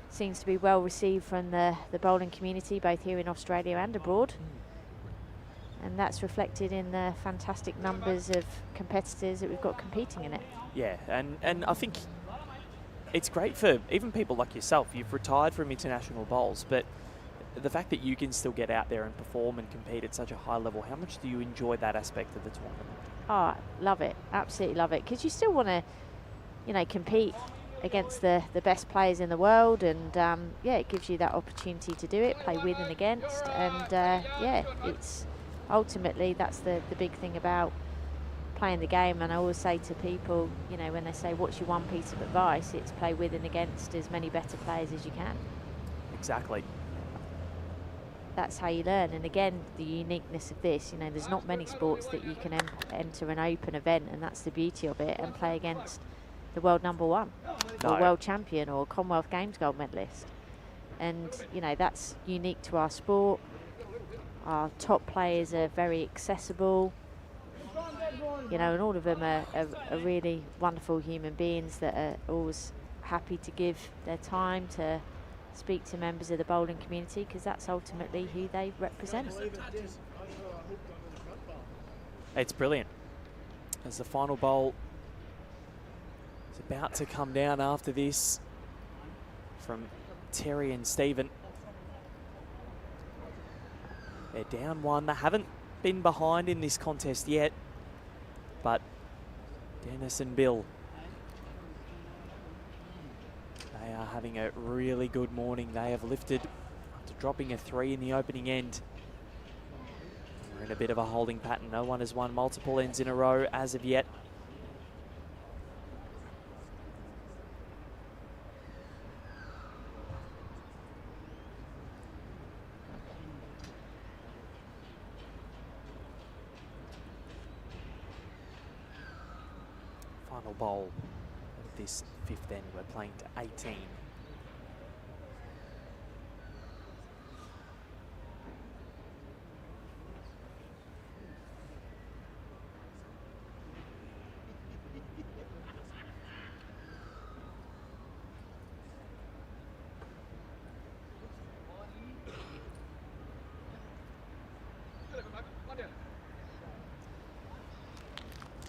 seems to be well received from the bowling community, both here in Australia and abroad. And that's reflected in the fantastic numbers of competitors that we've got competing in it. Yeah, and I think it's great for even people like yourself. You've retired from international bowls, but the fact that you can still get out there and perform and compete at such a high level, how much do you enjoy that aspect of the tournament? Oh, love it. Absolutely love it. Because you still want to, you know, compete against the best players in the world, and yeah, it gives you that opportunity to do it, play with and against, and yeah, it's ultimately that's the big thing about playing the game. And I always say to people, you know, when they say what's your one piece of advice, it's play with and against as many better players as you can. Exactly. That's how you learn. And again, the uniqueness of this, you know, there's not many sports that you can enter an Open event, and that's the beauty of it, and play against the world number one, or world champion, or Commonwealth Games gold medalist. And you know, that's unique to our sport. Our top players are very accessible, you know, and all of them are really wonderful human beings that are always happy to give their time to speak to members of the bowling community, because that's ultimately who they represent. It's brilliant. As the final bowl is about to come down after this from Terry and Stephen. They're down one. They haven't been behind in this contest yet, but Dennis and Bill, they are having a really good morning. They have lifted after dropping a 3 in the opening end. We're in a bit of a holding pattern. No one has won multiple ends in a row as of yet. final bowl of this 5th end. We're playing to 18.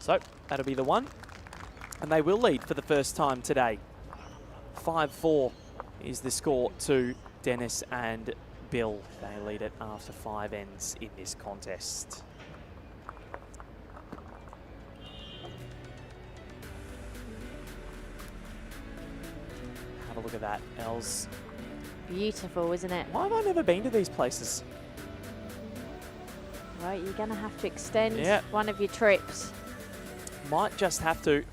So that'll be the one. And they will lead for the first time today. 5-4 is the score to Dennis and Bill. They lead it after 5 ends in this contest. Have a look at that, Els. Beautiful, isn't it? Why have I never been to these places? Right, you're going to have to extend Yeah. one of your trips. Might just have to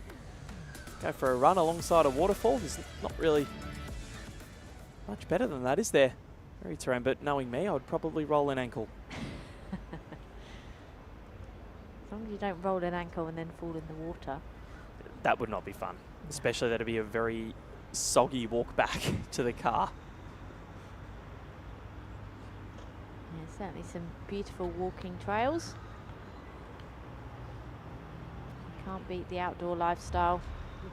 go for a run alongside a waterfall. There's not really much better than that, is there? Very terrain, but knowing me, I would probably roll an ankle. As long as you don't roll an ankle and then fall in the water. That would not be fun, especially that'd be a very soggy walk back to the car. Yeah, certainly some beautiful walking trails. Can't beat the outdoor lifestyle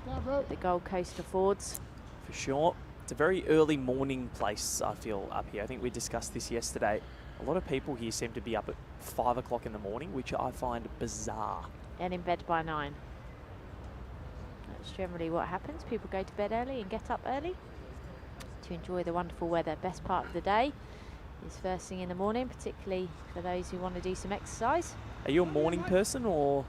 that the Gold Coast affords. For sure. It's a very early morning place, I feel, up here. I think we discussed this yesterday. A lot of people here seem to be up at 5 o'clock in the morning, which I find bizarre. And in bed by 9. That's generally what happens. People go to bed early and get up early to enjoy the wonderful weather. Best part of the day is first thing in the morning, particularly for those who want to do some exercise. Are you a morning person or?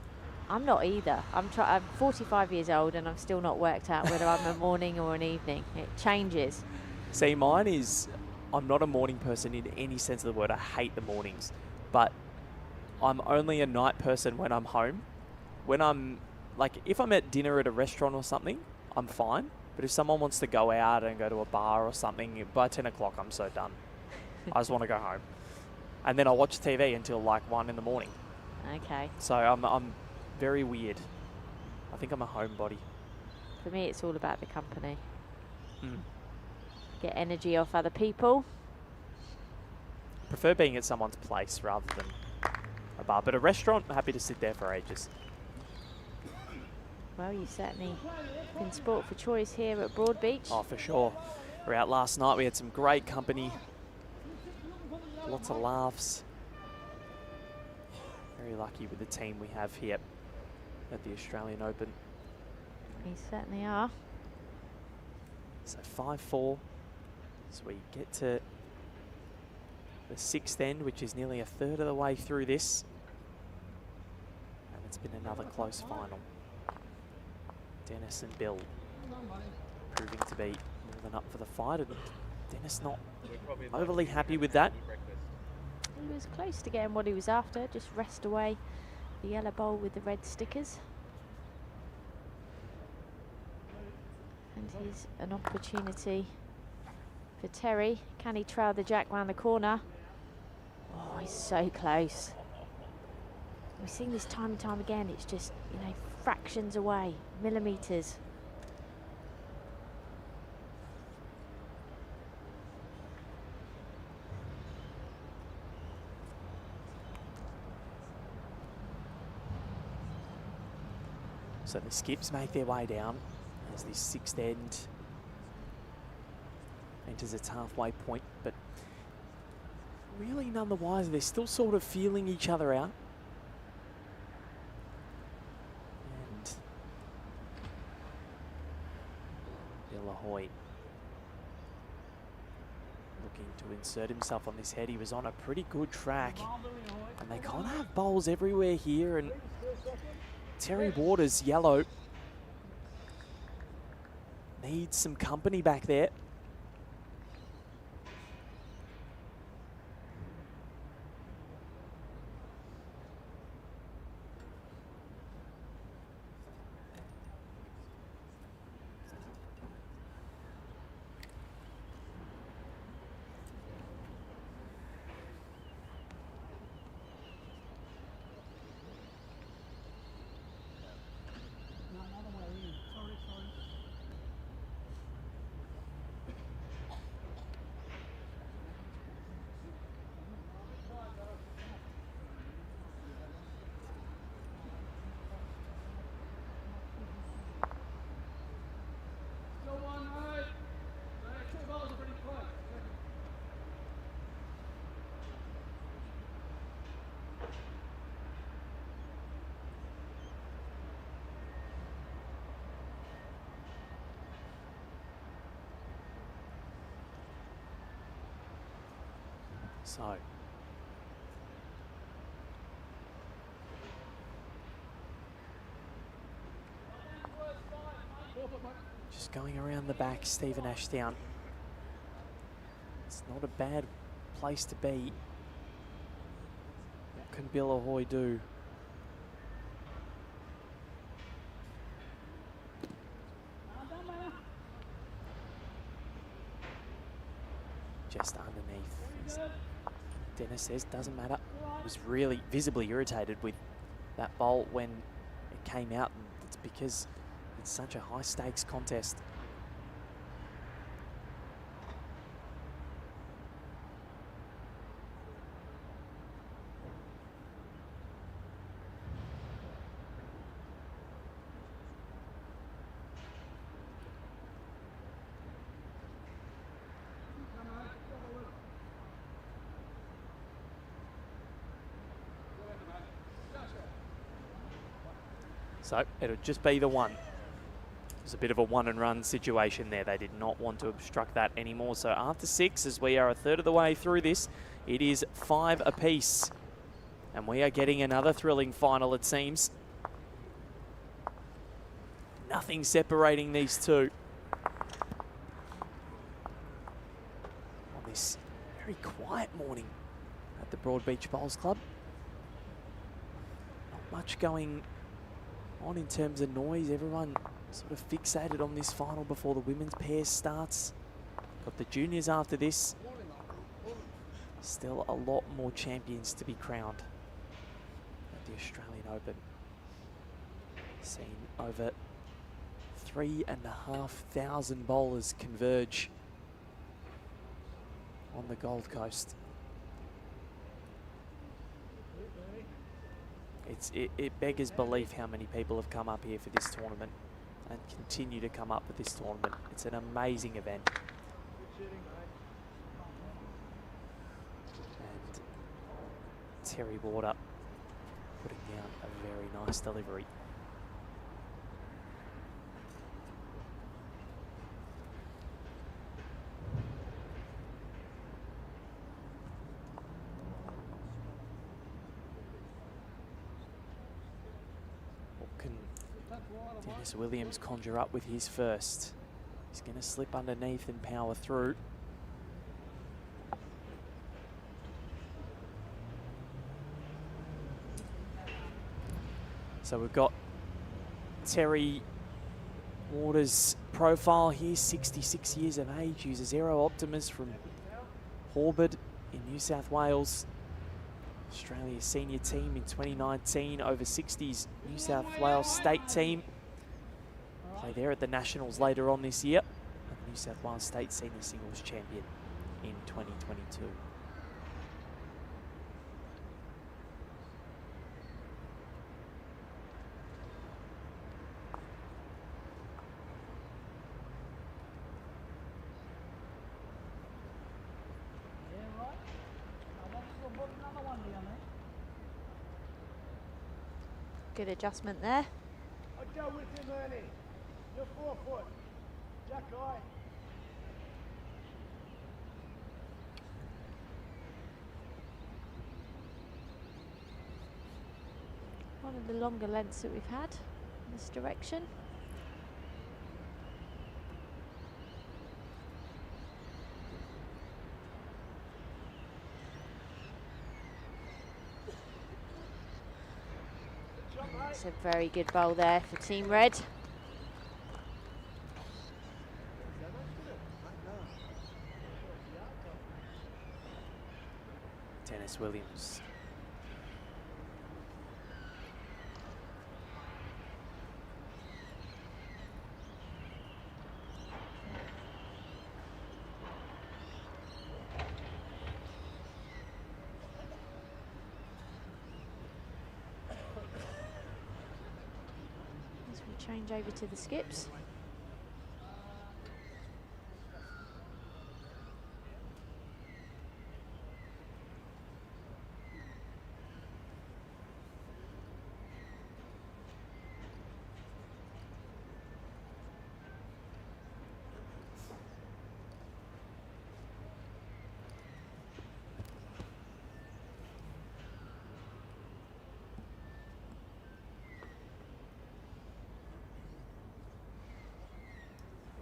I'm not either. I'm 45 years old and I'm still not worked out whether I'm a morning or an evening. It changes. See, mine is, I'm not a morning person in any sense of the word. I hate the mornings, but I'm only a night person when I'm home. When I'm, like, if I'm at dinner at a restaurant or something, I'm fine. But if someone wants to go out and go to a bar or something, by 10 o'clock, I'm so done. I just want to go home. And then I'll watch TV until like 1 in the morning. Okay. So I'm very weird. I think I'm a homebody. For me, it's all about the company. Mm. Get energy off other people. Prefer being at someone's place rather than a bar. But a restaurant, I'm happy to sit there for ages. Well, you certainly been sport for choice here at Broadbeach. Oh, for sure. We were out last night. We had some great company. Lots of laughs. Very lucky with the team we have here at the Australian Open. We certainly are. So 5-4. So we get to the 6th end, which is nearly a third of the way through this. And it's been another close final. Dennis and Bill proving to be more than up for the fight. And Dennis not overly happy with that. He was close to getting what he was after. Just rest away the yellow bowl with the red stickers. And here's an opportunity for Terry. Can he trail the jack round the corner? Oh, he's so close. We've seen this time and time again. It's just, you know, fractions away, millimetres. So the skips make their way down as this 6th end enters its halfway point, but really none the wiser. They're still sort of feeling each other out. And Bill Ahoy looking to insert himself on this head. He was on a pretty good track, and they kind of have bowls everywhere here, and Terry Waters, yellow, needs some company back there. So just going around the back, Stephen Ashdown. It's not a bad place to be. What can Bill Ahoy do? Just underneath. Dennis says doesn't matter. Was really visibly irritated with that bolt when it came out, and it's because it's such a high stakes contest. So it'll just be the one. It was a bit of a one and run situation there. They did not want to obstruct that anymore. So after 6, as we are a third of the way through this, it is 5 apiece. And we are getting another thrilling final, it seems. Nothing separating these two. On this very quiet morning at the Broadbeach Bowls Club. Not much going on in terms of noise. Everyone sort of fixated on this final before the women's pair starts. Got the juniors after this. Still a lot more champions to be crowned at the Australian Open. Seen over 3,500 bowlers converge on the Gold Coast. It beggars belief how many people have come up here for this tournament and continue to come up for this tournament. It's an amazing event. And Terry Warder putting down a very nice delivery. Dennis Williams conjure up with his first. He's going to slip underneath and power through. So we've got Terry Waters' profile here, 66 years of age, uses Aero Optimus from Horbard in New South Wales. Australia's senior team in 2019, over-60s New South Wales state team. Play there at the Nationals later on this year. And the New South Wales State Senior Singles Champion in 2022. Good adjustment there. I'd go with him, Ernie. You're 4 foot. Jack eye. One of the longer lengths that we've had in this direction. It's a very good bowl there for Team Red. Dennis Williams. As we change over to the skips.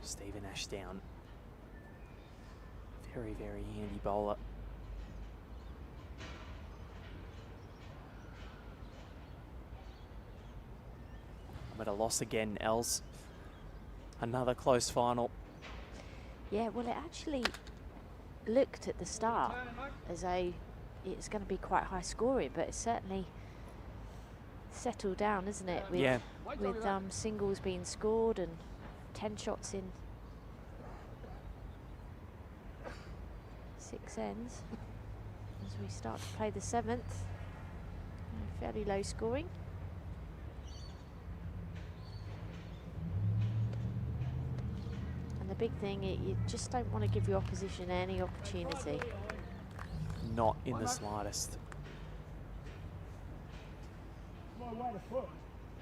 Stephen Ashdown. Very, very handy bowler. I'm at a loss again, Els. Another close final. Yeah, well, it actually looked at the start as though it's going to be quite high scoring, but it's certainly settled down, isn't it? With, Yeah. With singles being scored and 10 shots in 6 ends. As we start to play the 7th, fairly low scoring. And the big thing, you just don't want to give your opposition any opportunity. Not in the slightest.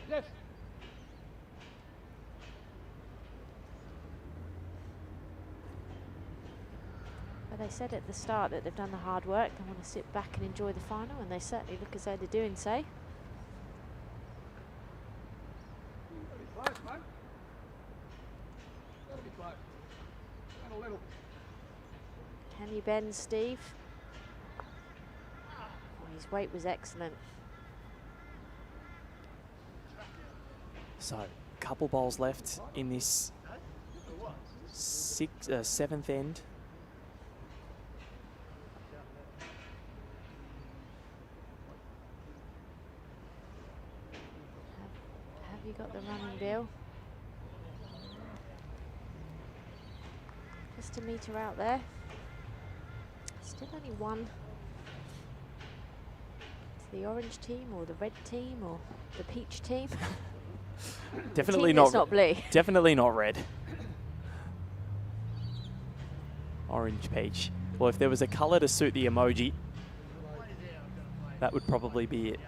Yes. But they said at the start that they've done the hard work, they want to sit back and enjoy the final, and they certainly look as though they're doing so. Can you bend, Steve? Oh, his weight was excellent. So, couple bowls left in this 7th end. Have you got the running, Bill? Just a metre out there. Still only one to the orange team or the red team or the peach team. Definitely team not blue. Definitely not red. Orange peach. Well, if there was a colour to suit the emoji, that would probably be it.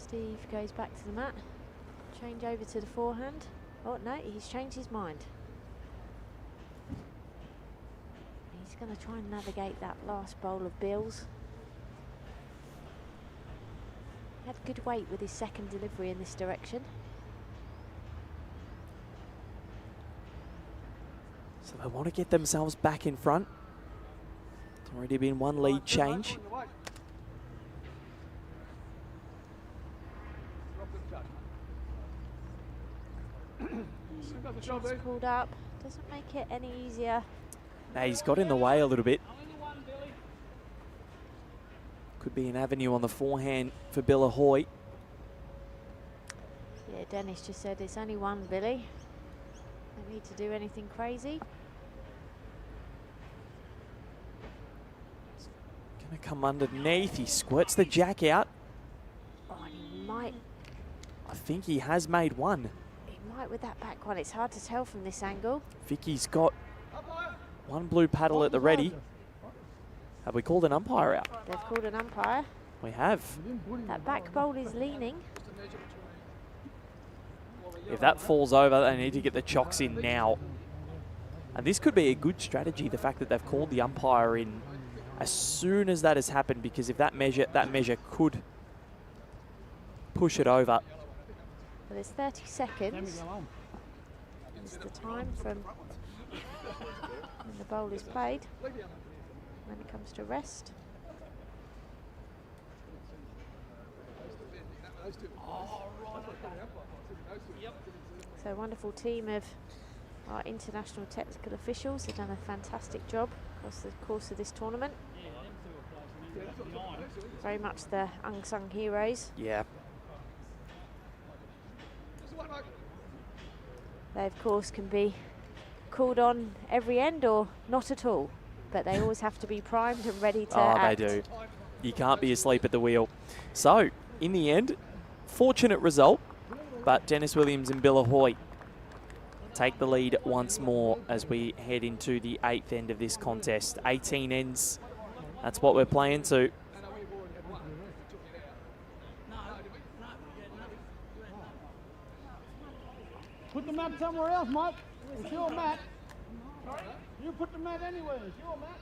Steve goes back to the mat. Change over to the forehand. Oh no, he's changed his mind. He's going to try and navigate that last bowl of Bill's. He had good weight with his second delivery in this direction. So they want to get themselves back in front. It's already been one lead change. Shots pulled up. Doesn't make it any easier. Now he's got in the way a little bit. Could be an avenue on the forehand for Bill Ahoy. Yeah, Dennis just said it's only one, Billy. Don't need to do anything crazy. Gonna come underneath. He squirts the jack out. Oh, and he might. I think he has made one. He might with that back one. It's hard to tell from this angle. Vicky's got one blue paddle at the ready. Have we called an umpire out? They've called an umpire. We have. That back bowl is leaning. If that falls over, they need to get the chocks in now. And this could be a good strategy, the fact that they've called the umpire in as soon as that has happened, because if that measure could push it over. Well, there's 30 seconds. It's the time from when the bowl is played. When it comes to rest. So a wonderful team of our international technical officials have done a fantastic job across the course of this tournament. Very much the unsung heroes. Yeah. They of course can be called on every end or not at all, but they always have to be primed and ready to act. They do. You can't be asleep at the wheel. So, in the end, fortunate result, but Dennis Williams and Bill Ahoy take the lead once more as we head into the 8th end of this contest. 18 ends, that's what we're playing to. Put the mat somewhere else, Mike. It's your mat. You put the mat anywhere. It's your mat.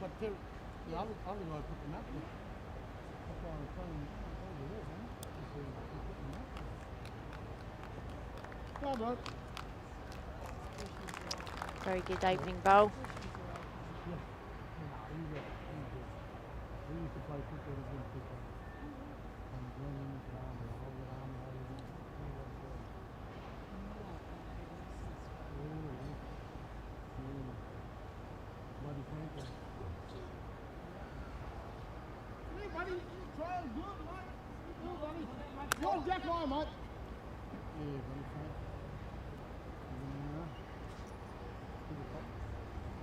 But the other guy put the mat there. That's why I was saying over there, man. Go, bro. Very good opening bowl. We used to play football against football. And when we used to arm and hold the arm and hold it. Bloody Franklin. Hey, buddy, try and do it, mate. Do it, buddy. You're Jack Ryan, mate. Yeah, buddy, Frank.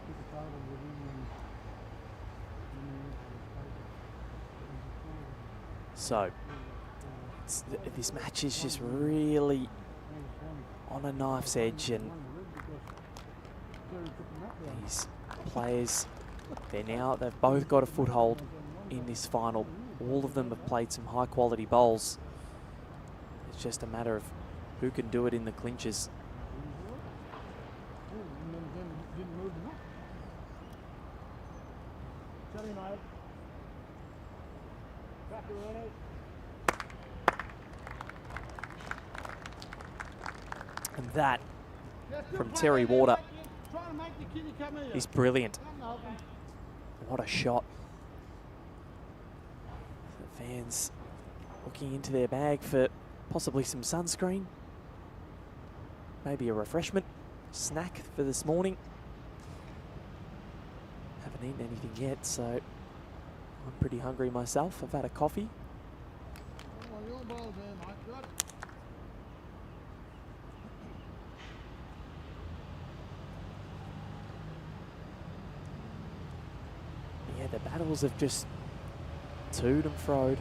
Took a photo with him and So, this match is just really on a knife's edge, and these players, they've both got a foothold in this final. All of them have played some high quality bowls. It's just a matter of who can do it in the clinches. And that from Terry Warder is brilliant. What a shot. The fans looking into their bag for possibly some sunscreen, maybe a refreshment, snack for this morning. Haven't eaten anything yet, so I'm pretty hungry myself. I've had a coffee. Yeah, the battles have just toed and froed.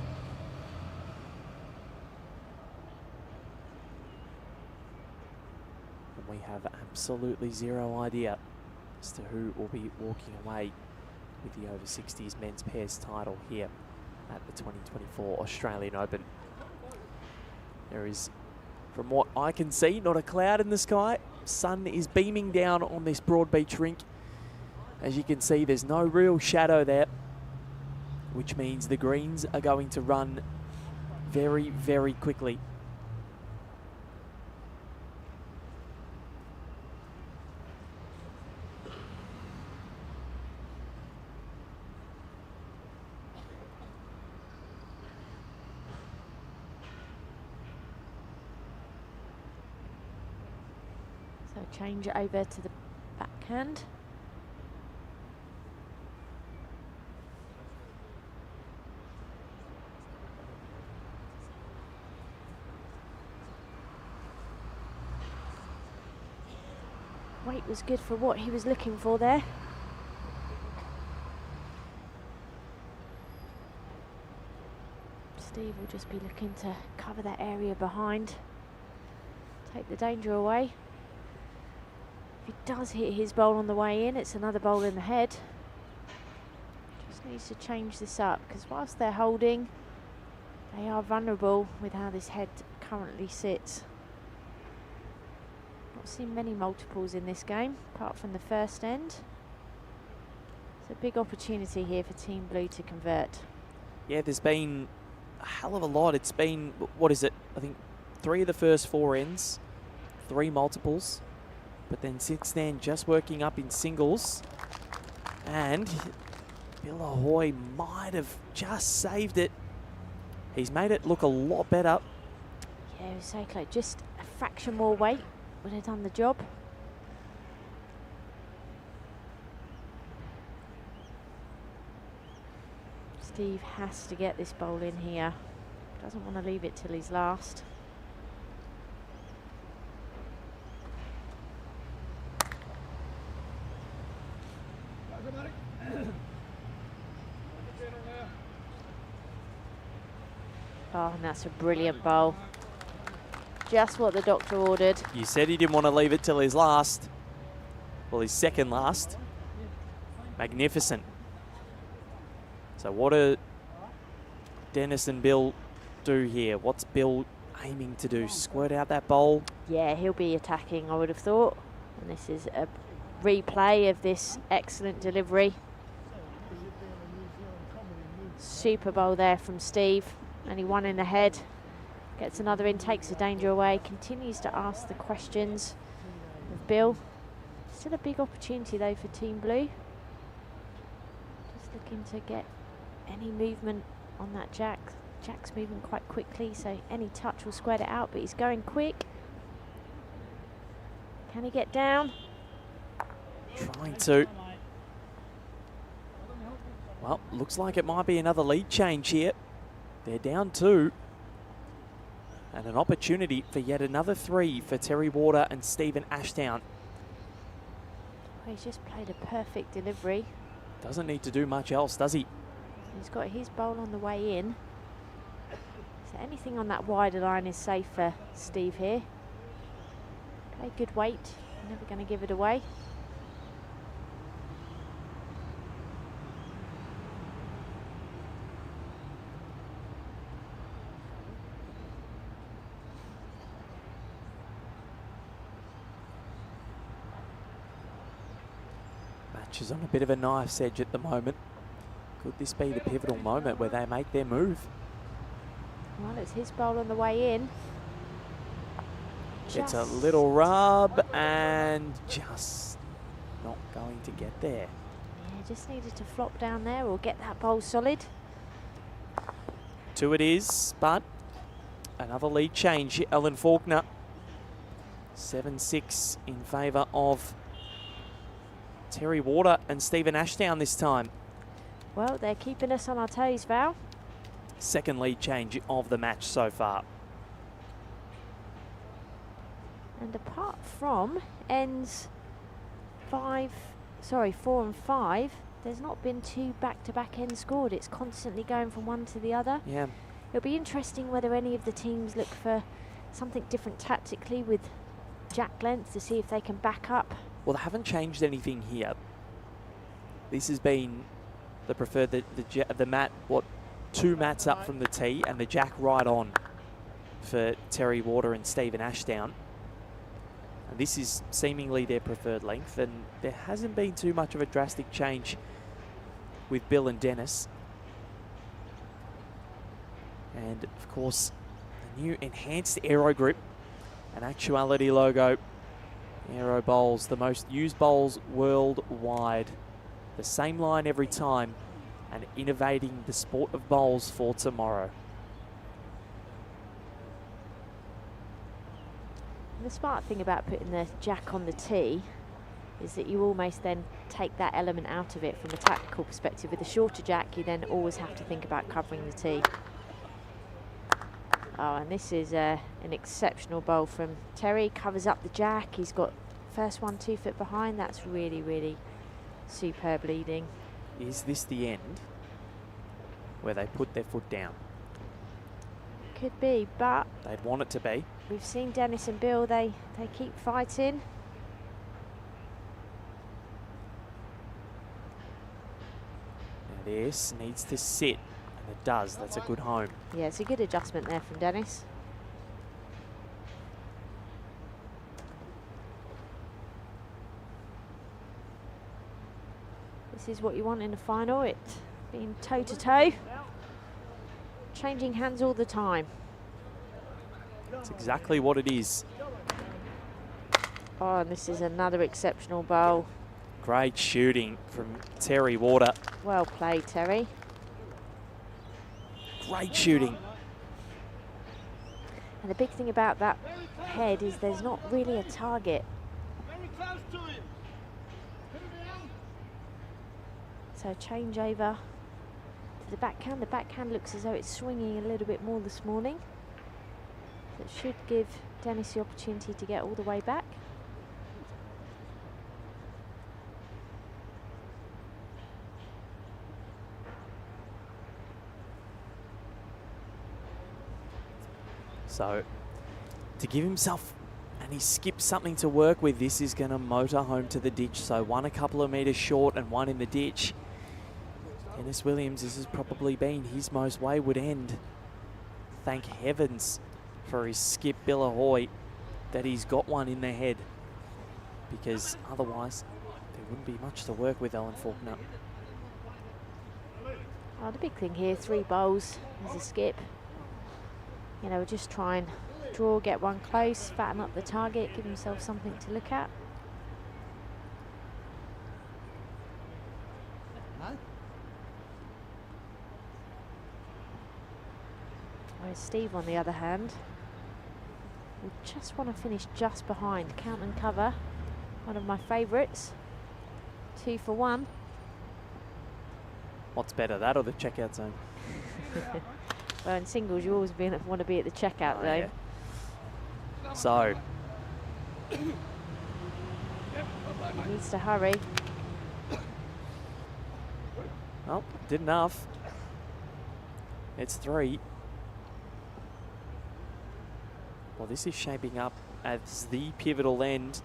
And we have absolutely zero idea as to who will be walking away with the Over-60s men's pairs title here at the 2024 Australian Open. There is, from what I can see, not a cloud in the sky. Sun is beaming down on this Broadbeach rink. As you can see, there's no real shadow there, which means the greens are going to run very, very quickly. So change it over to the backhand. Weight was good for what he was looking for there. Steve will just be looking to cover that area behind, take the danger away. If he does hit his bowl on the way in, it's another bowl in the head. Just needs to change this up, because whilst they're holding, they are vulnerable with how this head currently sits. Not seen many multiples in this game, apart from the first end. It's a big opportunity here for Team Blue to convert. Yeah, there's been a hell of a lot. It's been, what is it? I think 3 of the first 4 ends, 3 multiples. But then since then, just working up in singles. And Bill Ahoy might have just saved it. He's made it look a lot better. Yeah, it was so close. Just a fraction more weight would have done the job. Steve has to get this bowl in here. Doesn't want to leave it till he's last. Oh, and that's a brilliant bowl. Just what the doctor ordered. You said he didn't want to leave it till his last. Well, his second last. Magnificent. So what do Dennis and Bill do here? What's Bill aiming to do? Squirt out that bowl? Yeah, he'll be attacking, I would have thought. And this is a replay of this excellent delivery. Super bowl there from Steve. Only one in the head. Gets another in, takes the danger away. Continues to ask the questions of Bill. Still a big opportunity though for Team Blue. Just looking to get any movement on that jack. Jack's moving quite quickly, so any touch will square it out, but he's going quick. Can he get down? Trying to. Well, looks like it might be another lead change here. They're down 2. And an opportunity for yet another 3 for Terry Water and Stephen Ashdown. Well, he's just played a perfect delivery. Doesn't need to do much else, does he? He's got his bowl on the way in. So anything on that wider line is safe for Steve here. Play good weight, never going to give it away. Match is on a bit of a knife's edge at the moment. Could this be the pivotal moment where they make their move? Well, it's his bowl on the way in. It's a little rub and just not going to get there. Yeah, just needed to flop down there or get that bowl solid. 2 it is, but another lead change. Ellen Faulkner, 7-6 in favour of Terry Water and Stephen Ashdown this time. Well, they're keeping us on our toes, Val. Second lead change of the match so far. And apart from ends 4 and 5, there's not been 2 back-to-back ends scored. It's constantly going from one to the other. Yeah. It'll be interesting whether any of the teams look for something different tactically with jack length to see if they can back up. Well, they haven't changed anything here. This has been the preferred, the mat, 2 mats up from the tee and the jack right on for Terry Water and Stephen Ashdown. And this is seemingly their preferred length, and there hasn't been too much of a drastic change with Bill and Dennis. And of course, the new enhanced aero grip and actuality logo. Aero bowls, the most used bowls worldwide. The same line every time, and innovating the sport of bowls for tomorrow. The smart thing about putting the jack on the tee is that you almost then take that element out of it from a tactical perspective. With a shorter jack, you then always have to think about covering the tee. Oh, and this is an exceptional bowl from Terry. Covers up the jack. He's got first one 2 foot behind. That's really, really superb leading. Is this the end where they put their foot down? Could be, but They'd want it to be. we've seen Dennis and Bill, they keep fighting. Now this needs to sit, and it does. That's a good home. Yeah, it's a good adjustment there from Dennis. This is what you want in a final, it being toe-to-toe. Changing hands all the time. That's exactly what it is. Oh, and this is another exceptional bowl. Great shooting from Terry Water. Well played, Terry. Great shooting. And the big thing about that head is there's not really a target. So change over to the backhand. The backhand looks as though it's swinging a little bit more this morning. That should give Dennis the opportunity to get all the way back. So to give himself, and he skipped something to work with, this is going to motor home to the ditch. So one a couple of metres short and one in the ditch. Dennis Williams, this has probably been his most wayward end. Thank heavens for his skip Bill Ahoy that he's got one in the head, because otherwise there wouldn't be much to work with, Ellen Faulkner. Oh, the big thing here, 3 bowls as a skip. You know, just try and draw, get one close, fatten up the target, give himself something to look at. Whereas Steve, on the other hand, we just want to finish just behind. Count and cover, one of my favourites. 2 for 1. What's better, that or the checkout zone? Well, in singles, you always want to be at the checkout zone. Yeah. So. He needs to hurry. Oh, did enough. It's 3. Well, this is shaping up as the pivotal end.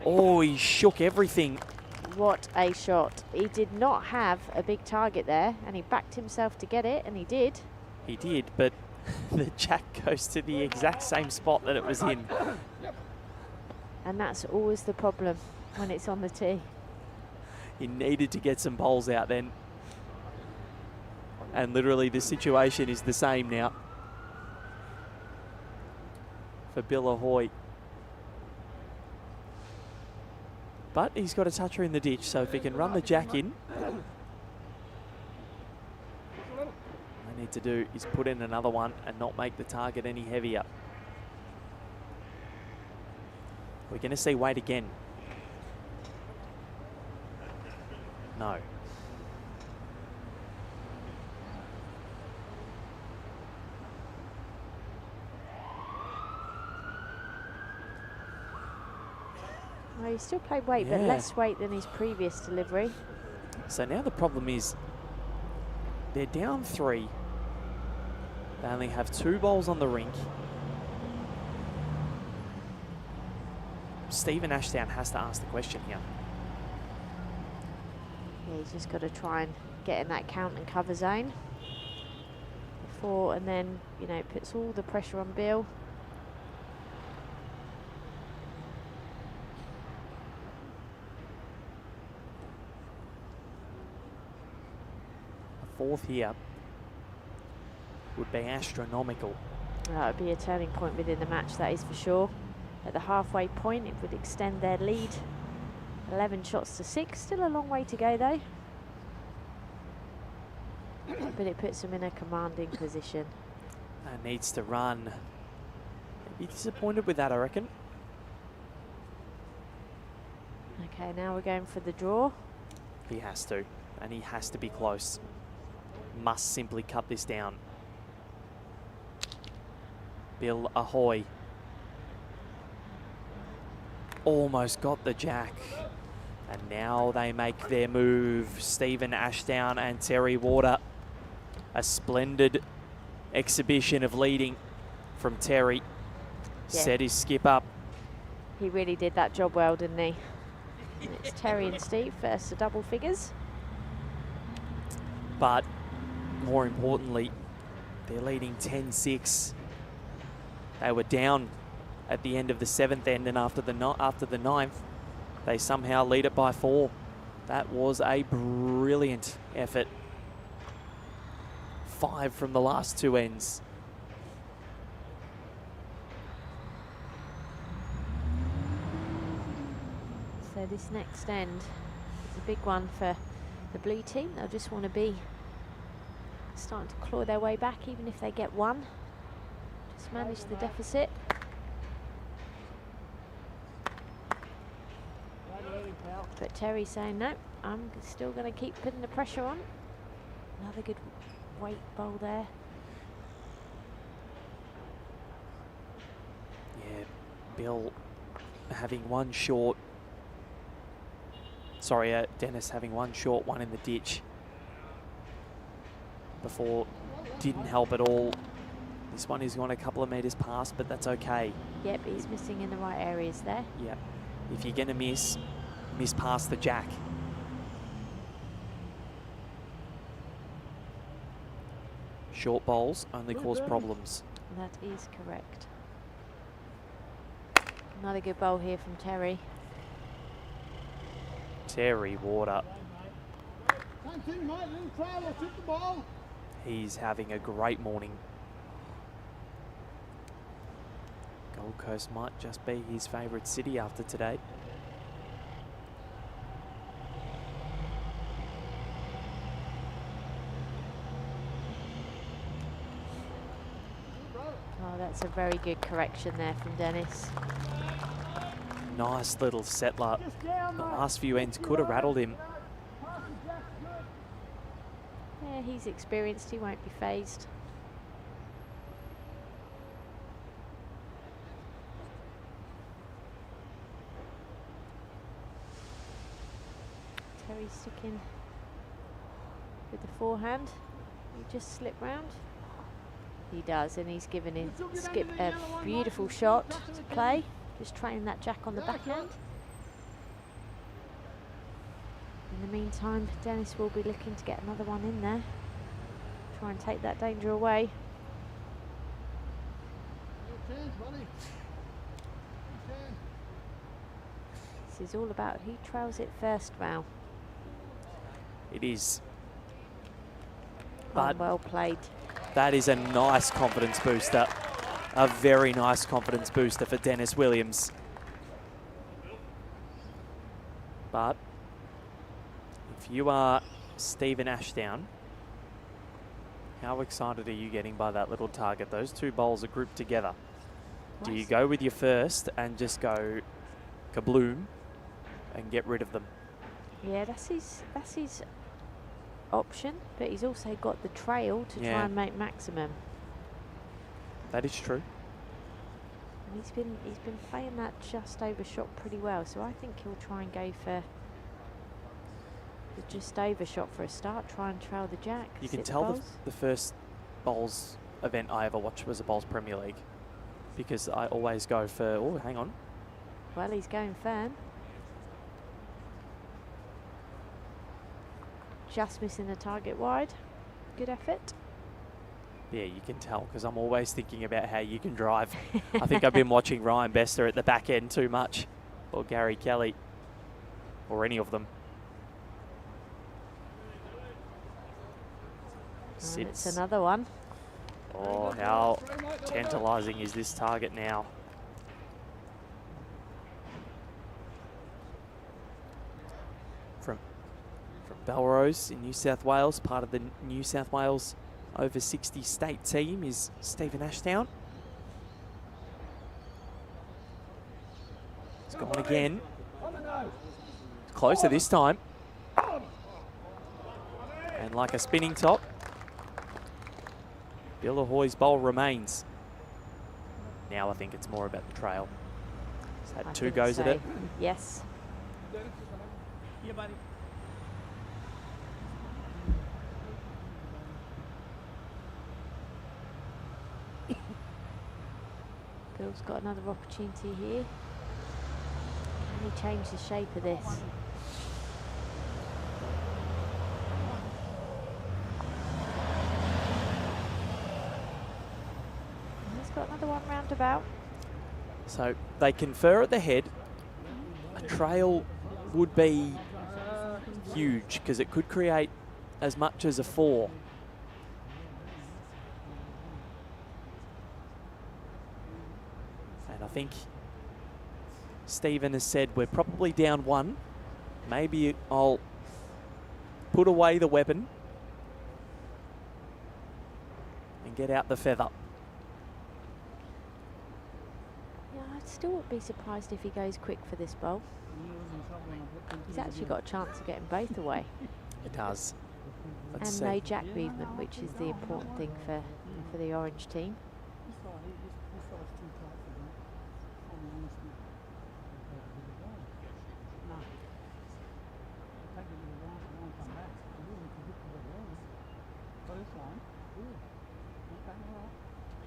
Oh, he shook everything. What a shot. He did not have a big target there, and he backed himself to get it, and he did. He did, but the jack goes to the exact same spot that it was in. And that's always the problem when it's on the tee. He needed to get some bowls out then. And literally the situation is the same now for Bill Ahoy. But he's got a toucher in the ditch, so if he can run the jack in, all I need to do is put in another one and not make the target any heavier. We're going to see Wade again. No. Well, he still played weight, but less weight than his previous delivery. So now the problem is they're down 3. They only have 2 bowls on the rink. Stephen Ashdown has to ask the question here. Yeah, he's just got to try and get in that count and cover zone before, and then, you know, puts all the pressure on Bill. A 4th here would be astronomical. That would be a turning point within the match, that is for sure. At the halfway point, it would extend their lead. 11 shots to 6. Still a long way to go, though. But it puts them in a commanding position. And needs to run. He'd be disappointed with that, I reckon. Okay, now we're going for the draw. He has to, and he has to be close. Must simply cut this down. Bill Ahoy. Almost got the jack. And now they make their move. Stephen Ashdown and Terry Warder. A splendid exhibition of leading from Terry. Yeah. Set his skip up. He really did that job well, didn't he? And it's Terry and Steve versus the double figures. But more importantly, they're leading 10-6. They were down at the end of the 7th end, and after the 9th, they somehow lead it by 4. That was a brilliant effort. 5 from the last 2 ends. So this next end is a big one for the blue team. They'll just want to be starting to claw their way back, even if they get one. Just manage the deficit. But Terry's saying, no, I'm still going to keep putting the pressure on. Another good weight bowl there. Yeah, Bill having one short. Sorry, Dennis having one short, one in the ditch. Before didn't help at all. This one is gone a couple of metres past, but that's okay. Yep, he's missing in the right areas there. Yep. If you're going to miss past the jack. Short bowls only cause problems. That is correct. Another good bowl here from Terry. Terry Warder. Same thing, mate. Little trail, I'll tip the ball. He's having a great morning. Gold Coast might just be his favourite city after today. Oh, that's a very good correction there from Dennis. Nice little settler. The last few ends could have rattled him. Yeah, he's experienced, he won't be phased. Terry's sticking with the forehand. He just slip round. He does, and he's given him Skip a beautiful shot to play. Just training that jack on the backhand. In the meantime, Dennis will be looking to get another one in there. Try and take that danger away. This is all about who trails it first, Val. It is. Oh, But well played. that is a nice confidence booster. A very nice confidence booster for Dennis Williams. But if you are Stephen Ashdown, how excited are you getting by that little target? Those two bowls are grouped together. Do you go with your first and just go kabloom and get rid of them? Yeah, that's his option, but he's also got the trail to try and make maximum. That is true. And he's been playing that just over shot pretty well, so I think he'll try and go for the just over shot for a start, try and trail the jack. You can tell the first bowls event I ever watched was a Bowls Premier League, because I always go for, oh, hang on. Well, he's going firm. Just missing the target wide. Good effort. Yeah, you can tell, because I'm always thinking about how you can drive. I think I've been watching Ryan Bester at the back end too much, or Gary Kelly, or any of them. And it's another one. Oh, how tantalising is this target now? From Belrose in New South Wales, part of the New South Wales Over-60 state team is Stephen Ashdown. It's gone again. It's closer this time. And like a spinning top, Bill Ahoy's bowl remains. Now I think it's more about the trail. He's had two goes at it. Yes. Yeah, buddy. Bill's got another opportunity here. Can he change the shape of this? He's got another one roundabout. So they confer at the head. A trail would be huge because it could create as much as a 4. And I think Stephen has said we're probably down 1. Maybe I'll put away the weapon and get out the feather. Yeah, I'd still would be surprised if he goes quick for this bowl. He's actually got a chance of getting both away. It does. Let's And see. no jack movement, which is the important thing for the orange team.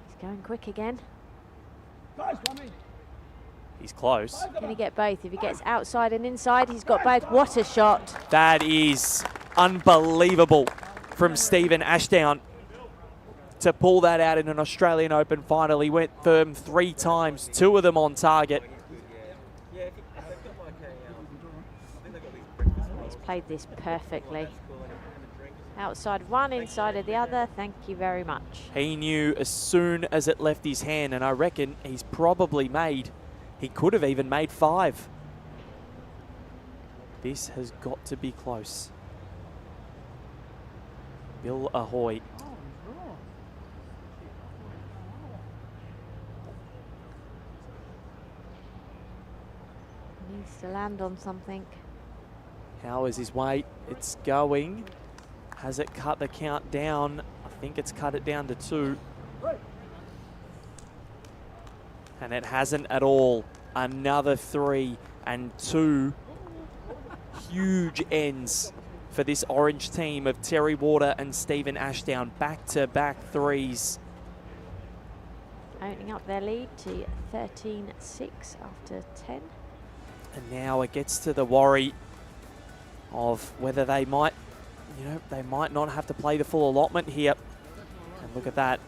He's going quick again. He's close. Can he get both? If he gets outside and inside, he's got both. What a shot. That is unbelievable from Stephen Ashdown to pull that out in an Australian Open final. He went firm 3 times, 2 of them on target. He's played this perfectly. Outside one, inside of the other. Thank you very much. He knew as soon as it left his hand, and I reckon he's probably made, he could have even made 5. This has got to be close. Bill Ahoy. Needs to land on something. How is his weight? It's going. Has it cut the count down? I think it's cut it down to 2. And it hasn't at all. Another 3 and 2 huge ends for this orange team of Terry Warder and Stephen Ashdown. Back-to-back 3s. Opening up their lead to 13-6 after 10. And now it gets to the worry of whether they might, you know, they might not have to play the full allotment here. And look at that.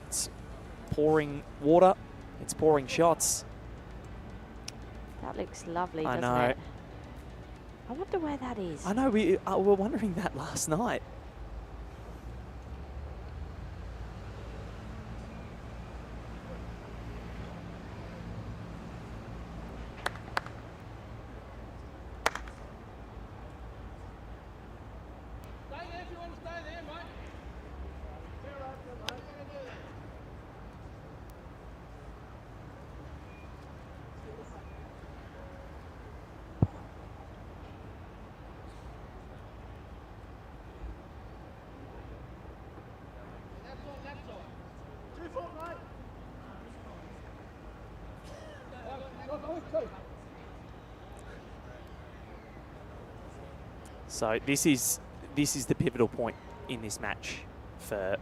It's pouring water. It's pouring shots. That looks lovely, I doesn't know. it? I wonder where that is. I know, we were wondering that last night. So this is the pivotal point in this match for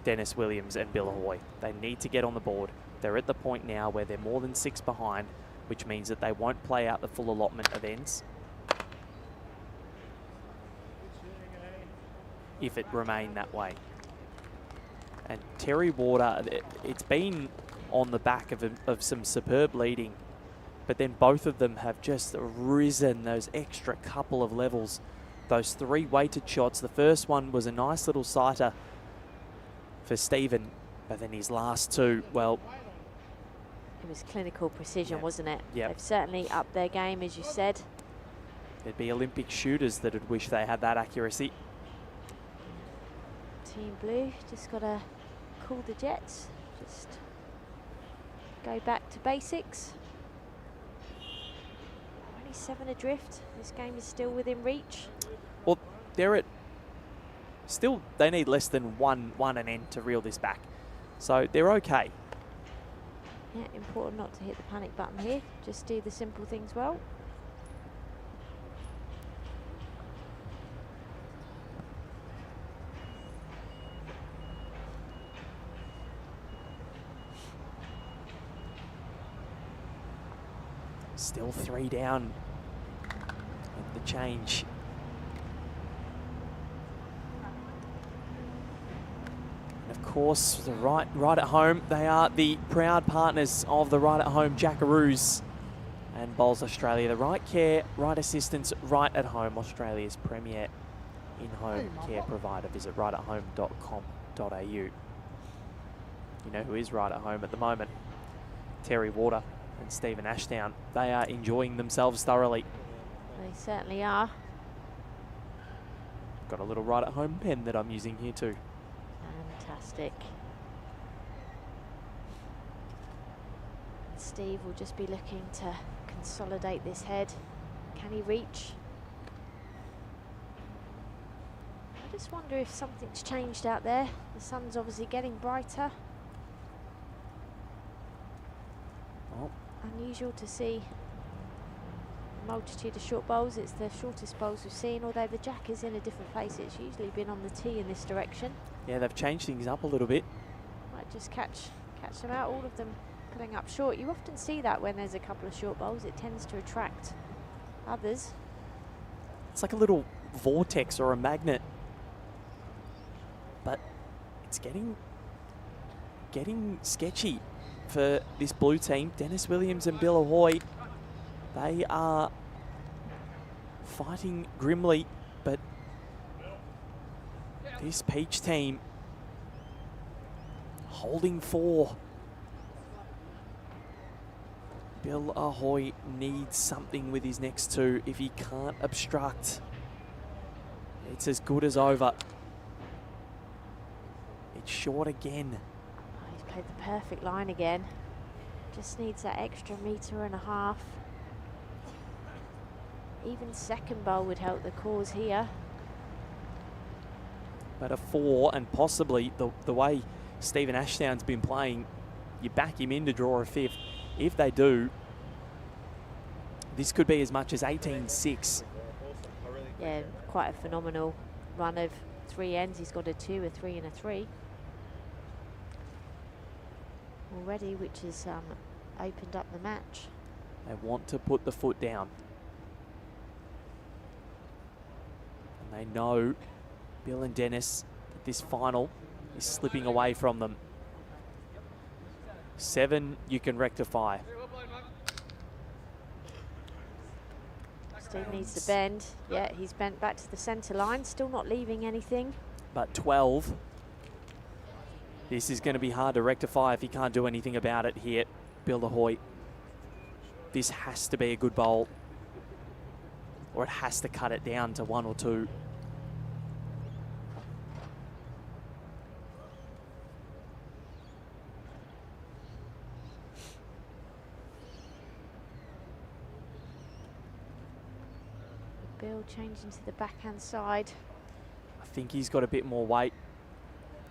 Dennis Williams and Bill Ahoy. They need to get on the board. They're at the point now where they're more than 6 behind, which means that they won't play out the full allotment of ends if it remained that way. And Terry Warder, it's been on the back of some superb leading, but then both of them have just risen those extra couple of levels. Those 3 weighted shots. The first one was a nice little sighter for Stephen, but then his last 2, well... It was clinical precision, Yeah. wasn't it? Yeah. They've certainly upped their game, as you said. There'd be Olympic shooters that would wish they had that accuracy. Team Blue just got to cool the jets. Just go back to basics. Only 7 adrift. This game is still within reach. Well, they're at... Still, they need less than one and end to reel this back. So they're okay. Yeah, important not to hit the panic button here. Just do the simple things well. Still 3 down in the change. And of course, the right at home, they are the proud partners of the Right at Home Jackaroos and Bowls Australia. The Right Care, Right Assistance, Right at Home, Australia's premier in-home care provider. Visit rightathome.com.au. You know who is right at home at the moment? Terry Warder and Stephen Ashdown. They are enjoying themselves thoroughly. They certainly are. Got a little right at home pen that I'm using here too. Fantastic. Steve will just be looking to consolidate this head. Can he reach? I just wonder if something's changed out there. The sun's obviously getting brighter. Oh. Unusual to see a multitude of short bowls. It's the shortest bowls we've seen, although the jack is in a different place. It's usually been on the tee in this direction. Yeah, they've changed things up a little bit. Might just catch them out, all of them putting up short. You often see that when there's a couple of short bowls. It tends to attract others. It's like a little vortex or a magnet. But it's getting sketchy for this blue team. Dennis Williams and Bill Ahoy, they are fighting grimly, but this Peach team holding 4. Bill Ahoy needs something with his next 2. If he can't obstruct, it's as good as over. It's short again. Oh, he's played the perfect line again. Just needs that extra 1.5 meters. Even second bowl would help the cause here. But a 4, and possibly the way Stephen Ashdown's been playing, you back him in to draw a 5th. If they do, this could be as much as 18-6. Yeah, quite a phenomenal run of 3 ends. He's got a 2, a 3 and a 3 already, which has opened up the match. They want to put the foot down. And they know, Bill and Dennis, that this final is slipping away from them. 7 you can rectify. Steve needs to bend. Yeah, he's bent back to the centre line, still not leaving anything. But 12, this is going to be hard to rectify if he can't do anything about it here, Bill Ahoy. This has to be a good bowl, or it has to cut it down to 1 or 2. Bill changing to the backhand side. I think he's got a bit more weight.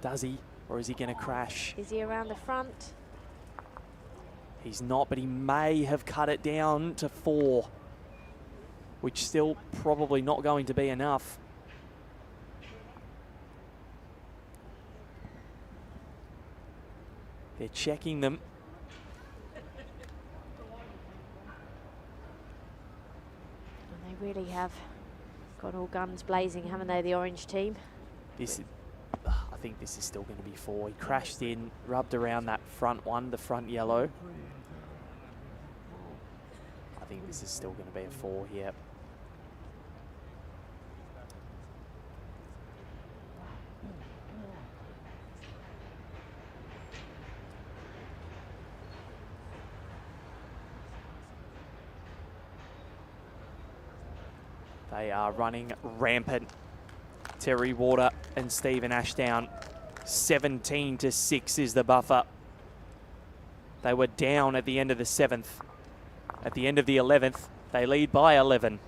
Does he? Or is he going to crash? Is he around the front? He's not, but he may have cut it down to 4, which still probably not going to be enough. They're checking them. And they really have got all guns blazing, haven't they, the orange team? This, I think this is still going to be 4. He crashed in, rubbed around that front one, the front yellow. I think this is still going to be a 4 here. They are running rampant. Terry Water and Stephen Ashdown. 17-6 is the buffer. They were down at the end of the 7th. At the end of the 11th, they lead by 11.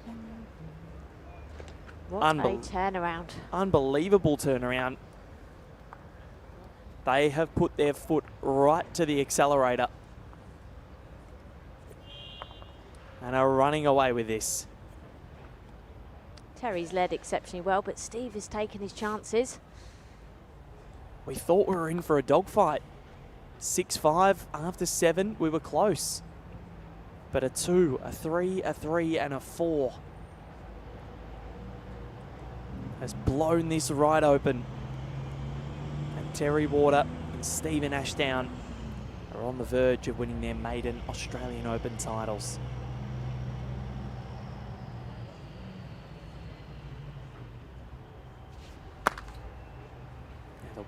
What a turnaround. Unbelievable turnaround. They have put their foot right to the accelerator and are running away with this. Terry's led exceptionally well, but Steve has taken his chances. We thought we were in for a dogfight. 6-5 after 7, we were close. But a 2, a 3, a 3 and a 4 has blown this right open. And Terry Water and Stephen Ashdown are on the verge of winning their maiden Australian Open titles. The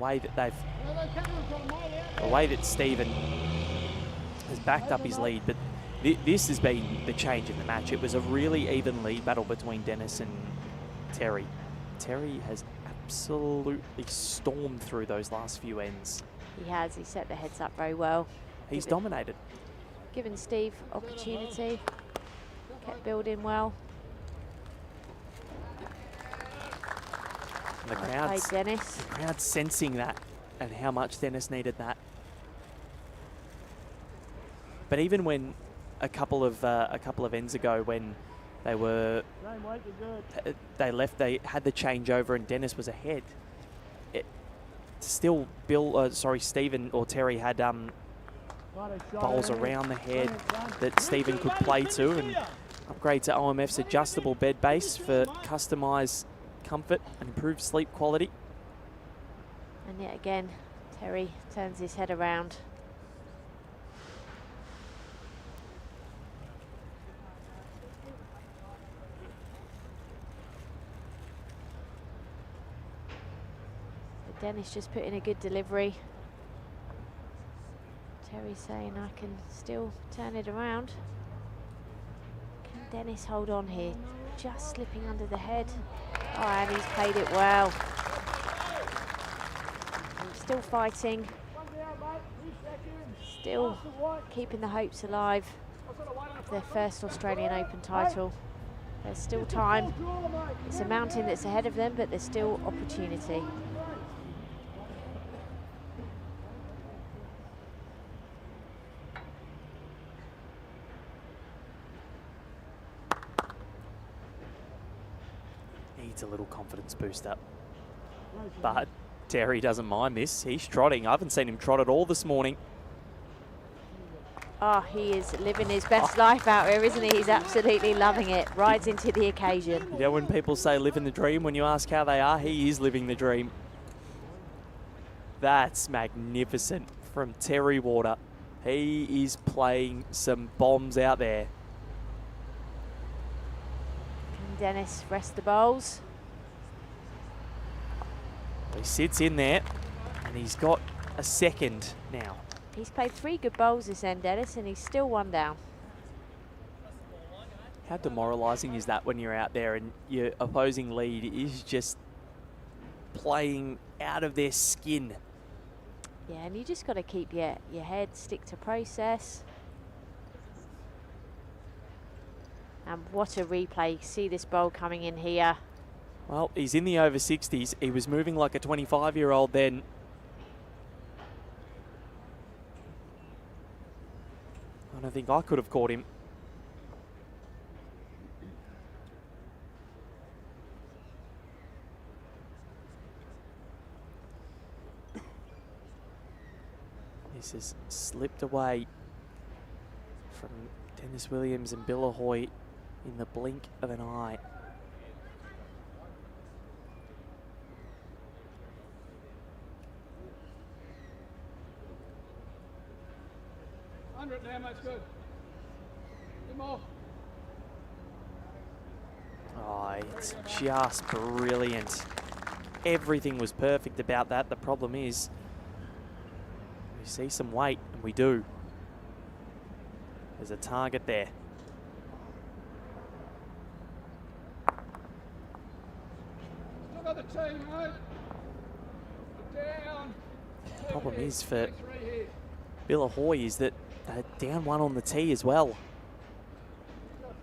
way that Stephen has backed up his lead, but this has been the change in the match. It was a really even lead battle between Dennis and Terry. Terry has absolutely stormed through those last few ends. He has. He set the heads up very well. He's dominated. Given Steve opportunity. Kept building well. And the Well played, Dennis. crowd's sensing that and how much Dennis needed that. But even when a couple of ends ago, when they were they left, they had the changeover and Dennis was ahead. Still, Stephen or Terry had bowls around the head that Stephen could play to, and upgrade to OMF's adjustable bed base for customised comfort and improved sleep quality. And yet again, Terry turns his head around. But Dennis just put in a good delivery. Terry saying, I can still turn it around. Can Dennis hold on here? Just slipping under the head. Oh, and he's played it well. Still fighting. Still keeping the hopes alive of their first Australian Open title. There's still time. It's a mountain that's ahead of them, but there's still opportunity. Needs a little confidence boost up. But Terry doesn't mind this. He's trotting. I haven't seen him trot at all this morning. Oh, he is living his best life out here, isn't he? He's absolutely loving it. Rides into the occasion. You know, when people say living the dream, when you ask how they are, he is living the dream. That's magnificent from Terry Water. He is playing some bombs out there. Can Dennis rest the bowls? He sits in there and he's got a second now. He's played 3 good bowls this end, Dennis, and he's still 1 down. How demoralising is that when you're out there and your opposing lead is just playing out of their skin? Yeah, and you just got to keep your head, stick to process. And what a replay. See this bowl coming in here. Well, he's in the over 60s. He was moving like a 25-year-old then. I don't think I could have caught him. This has slipped away from Dennis Williams and Bill Ahoy in the blink of an eye. Now, mate, it's good. Good more. Oh, it's just brilliant. Everything was perfect about that. The problem is, we see some weight, and we do. There's a target there. Still got the team, mate. Down. The problem is for Bill Ahoy is that they're down 1 on the tee as well. I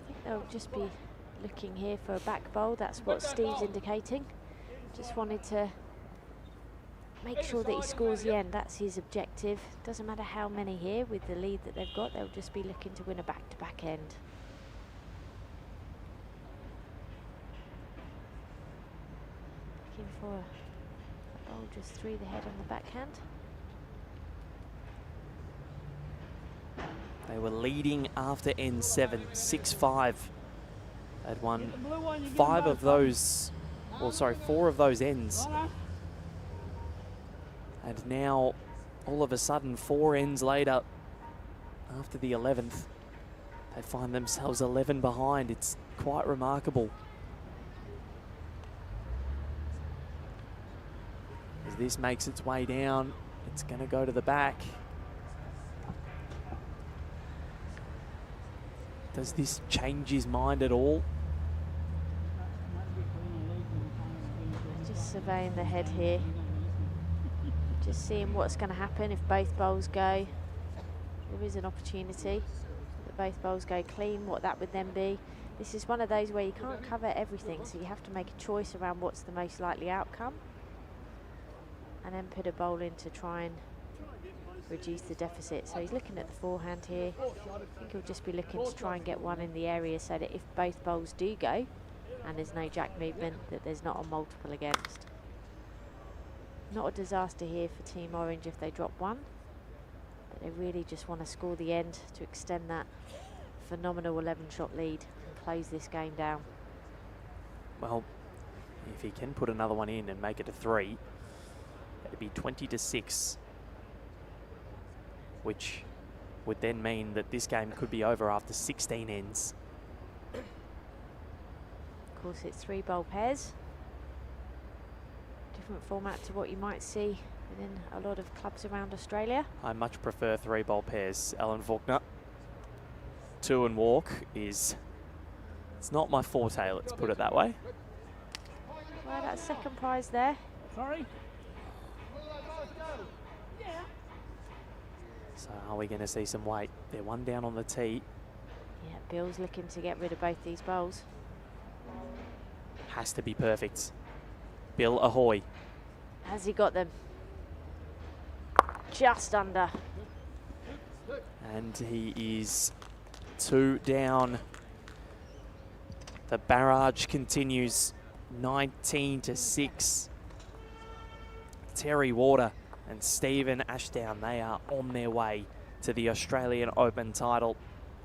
think they'll just be looking here for a back bowl. That's what Steve's indicating. Just wanted to make sure that he scores the end. That's his objective. Doesn't matter how many here with the lead that they've got. They'll just be looking to win a back-to-back end. Looking for a bowl just through the head on the backhand. They were leading after N7, 6-5. They'd won 4 of those ends. And now, all of a sudden, 4 ends later, after the 11th, they find themselves 11 behind. It's quite remarkable. As this makes its way down, it's going to go to the back. Does this change his mind at all? surveying the head here. Just seeing what's going to happen if both bowls go. There is an opportunity that both bowls go clean, what that would then be. This is one of those where you can't cover everything, so you have to make a choice around what's the most likely outcome. And then put a bowl in to try and reduce the deficit. So he's looking at the forehand here. I think he'll just be looking to try and get one in the area so that if both bowls do go and there's no jack movement, that there's not a multiple against. Not a disaster here for Team Orange if they drop one, but they really just want to score the end to extend that phenomenal 11-shot lead and close this game down. Well, if he can put another one in and make it a 3, it'd be 20-6, which would then mean that this game could be over after 16 ends. Of course, it's 3 bowl pairs. Different format to what you might see within a lot of clubs around Australia. I much prefer 3 bowl pairs, Alan Faulkner. 2 and walk is, it's not my forte, let's put it that way. Well, that's second prize there. Sorry? So are we going to see some weight? They're 1 down on the tee. Yeah, Bill's looking to get rid of both these bowls. Has to be perfect. Bill ahoy. Has he got them? Just under. And he is 2 down. The barrage continues, 19-6. Terry Warder and Stephen Ashdown, they are on their way to the Australian Open title.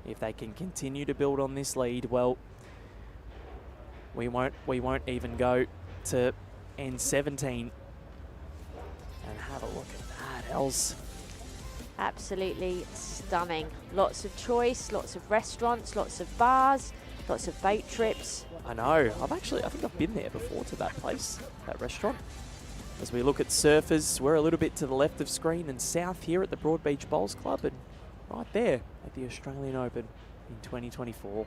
If they can continue to build on this lead, well, we won't even go to end 17. And have a look at that, Els. Absolutely stunning. Lots of choice, lots of restaurants, lots of bars, lots of boat trips. I know. I think I've been there before, to that place, that restaurant. As we look at surfers, we're a little bit to the left of screen and south here at the Broadbeach Bowls Club, and right there at the Australian Open in 2024.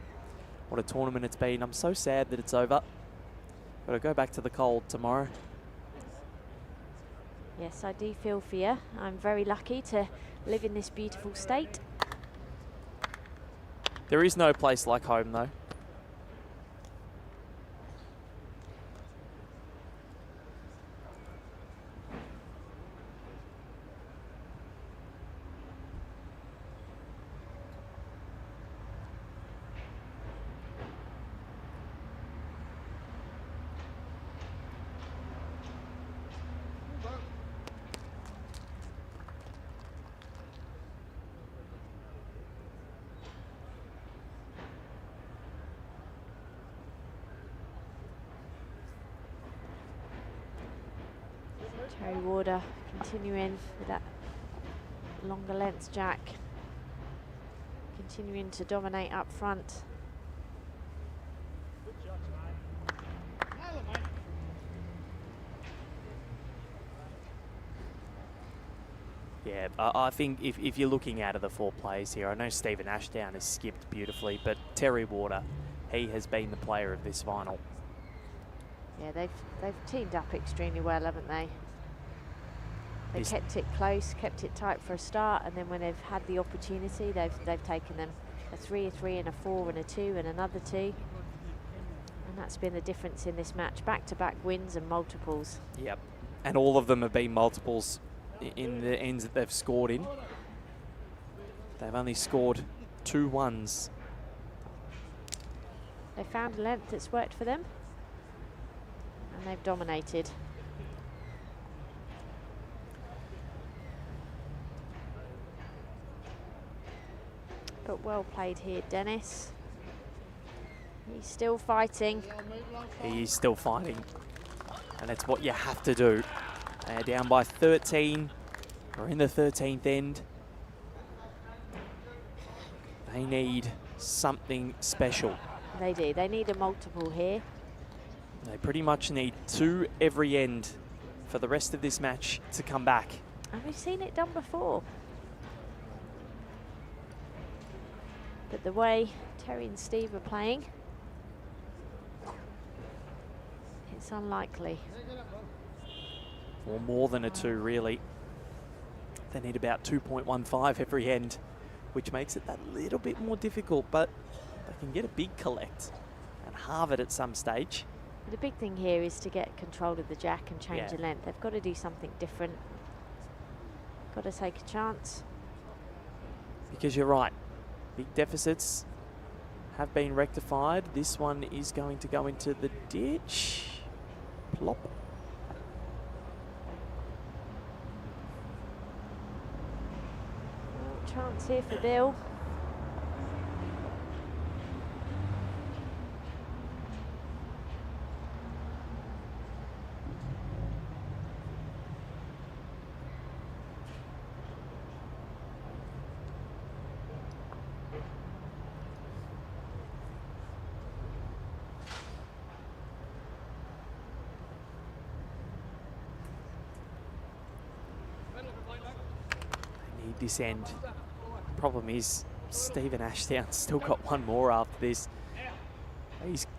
What a tournament it's been. I'm so sad that it's over. Got to go back to the cold tomorrow. Yes, I do feel for you. I'm very lucky to live in this beautiful state. There is no place like home, though. Terry Warder continuing with that longer length jack. Continuing to dominate up front. Yeah, I think if you're looking out of the 4 players here, I know Stephen Ashdown has skipped beautifully, but Terry Warder, he has been the player of this final. Yeah, they've teamed up extremely well, haven't they? They kept it close, kept it tight for a start, and then when they've had the opportunity, they've taken them a 3, a 3, and a 4, and a 2, and another 2. And that's been the difference in this match. Back-to-back wins and multiples. Yep, and all of them have been multiples in the ends that they've scored in. They've only scored 2 ones. They found a length that's worked for them, and they've dominated. But well played here, Dennis. He's still fighting. He is still fighting, and that's what you have to do. They're down by 13. We're in the 13th end. They need something special. They do. They need a multiple here. They pretty much need 2 every end for the rest of this match to come back. And we've seen it done before. But the way Terry and Steve are playing, it's unlikely. or more than a 2 really. They need about 2.15 every end, which makes it that little bit more difficult, but they can get a big collect and halve it at some stage. The big thing here is to get control of the jack and change the length. They've got to do something different. Got to take a chance. Because you're right, big deficits have been rectified. This one is going to go into the ditch. Plop. Chance here for Bill. Need this end. Problem is, Stephen Ashdown's still got one more after this.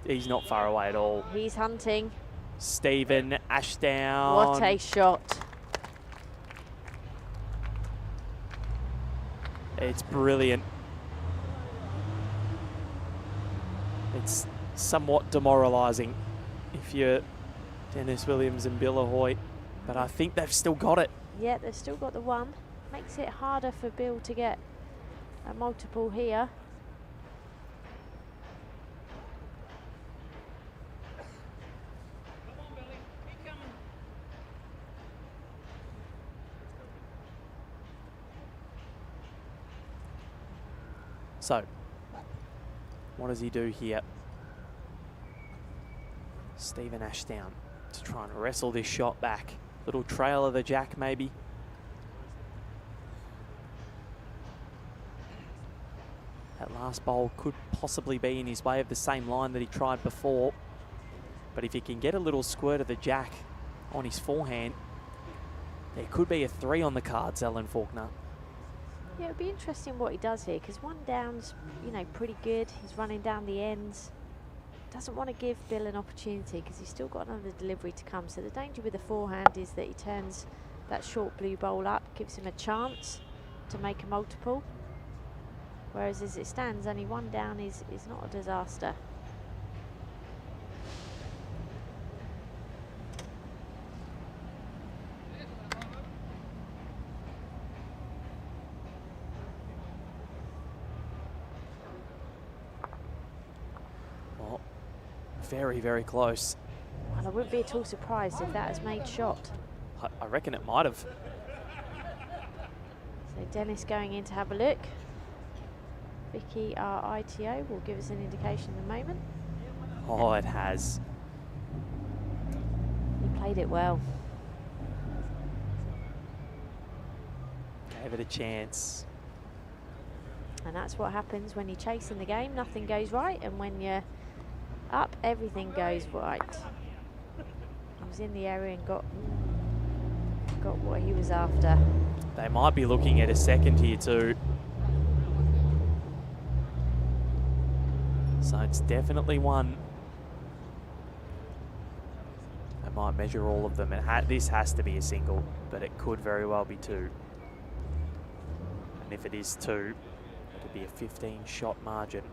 He's not far away at all. He's hunting. Stephen Ashdown. What a shot. It's brilliant. It's somewhat demoralising if you're Dennis Williams and Bill Ahoy, but I think they've still got it. Yeah, they've still got the one. Makes it harder for Bill to get a multiple here. So, what does he do here? Stephen Ashdown to try and wrestle this shot back. Little trail of the jack maybe. That last bowl could possibly be in his way of the same line that he tried before. But if he can get a little squirt of the jack on his forehand, there could be a 3 on the cards, Ellen Faulkner. Yeah, it'll be interesting what he does here, because one down's, you know, pretty good. He's running down the ends. Doesn't want to give Bill an opportunity because he's still got another delivery to come. So the danger with the forehand is that he turns that short blue bowl up, gives him a chance to make a multiple. Whereas as it stands, only one down is not a disaster. Well, very, very close. Well, I wouldn't be at all surprised if that has made shot. I reckon it might have. So Dennis going in to have a look. Vicky, our ITO, will give us an indication in a moment. Oh, it has. He played it well. Gave it a chance. And that's what happens when you're chasing the game. Nothing goes right, and when you're up, everything goes right. He was in the area and got what he was after. They might be looking at a second here too. So it's definitely one. They might measure all of them. This has to be a single, but it could very well be 2. And if it is 2, it'll be a 15-shot margin.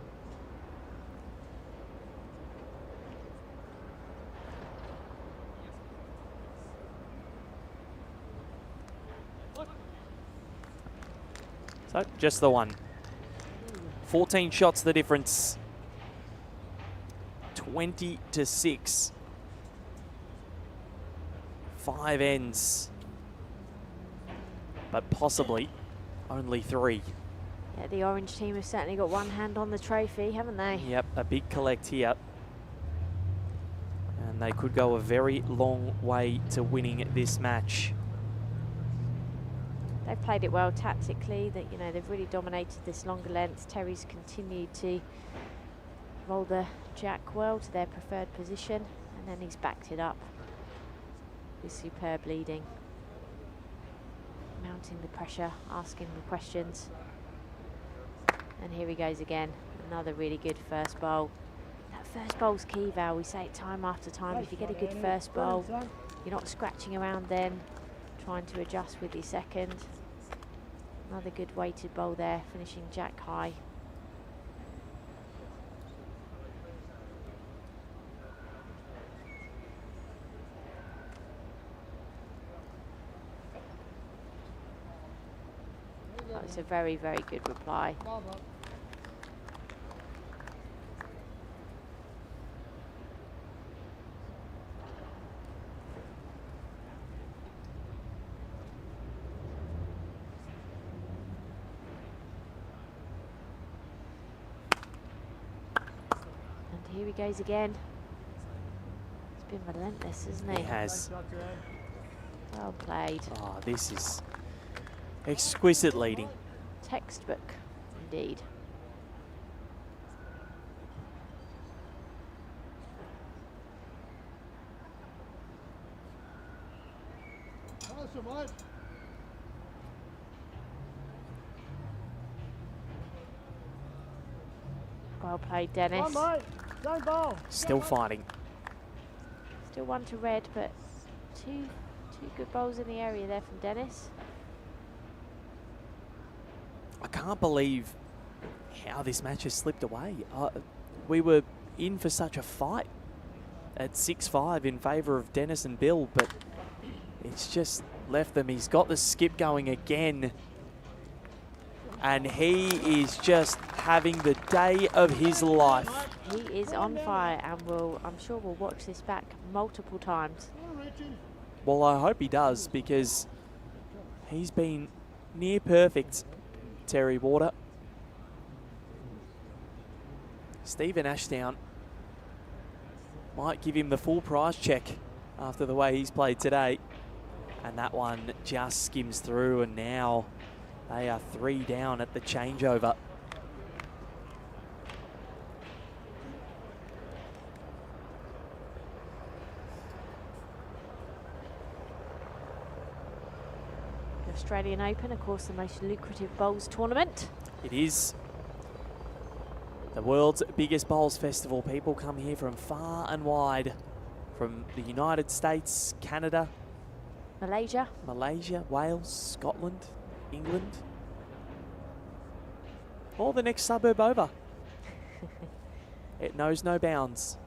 So just the one. 14 shots the difference. 20-6. 5 ends, but possibly only 3. Yeah, the orange team have certainly got one hand on the trophy, haven't they? Yep, a big collect here. And they could go a very long way to winning this match. They've played it well tactically. That, you know, they've really dominated this longer length. Terry's continued to roll the jack well to their preferred position, and then he's backed it up with superb leading. Mounting the pressure, asking the questions. And here he goes again. Another really good first bowl. That first bowl's key, Val. We say it time after time. If you get a good first bowl, you're not scratching around then, trying to adjust with your second. Another good weighted bowl there, finishing jack high. That's a very, very good reply. And here he goes again. It's been relentless, isn't he? He has. Well played. Oh, this is exquisite leading. Textbook, indeed. Well played, Dennis. Still fighting. Still one to red, but two good bowls in the area there from Dennis. I can't believe how this match has slipped away. We were in for such a fight at 6-5 in favour of Dennis and Bill, but it's just left them. He's got the skip going again, and he is just having the day of his life. He is on fire, and I'm sure we'll watch this back multiple times. Well, I hope he does, because he's been near perfect, Terry Water. Stephen Ashdown might give him the full prize check after the way he's played today. And that one just skims through, and now they are 3 down at the changeover. The Australian Open, of course, the most lucrative bowls tournament. It is the world's biggest bowls festival. People come here from far and wide, from the United States, Canada, Malaysia, Wales, Scotland, England, or the next suburb over. It knows no bounds.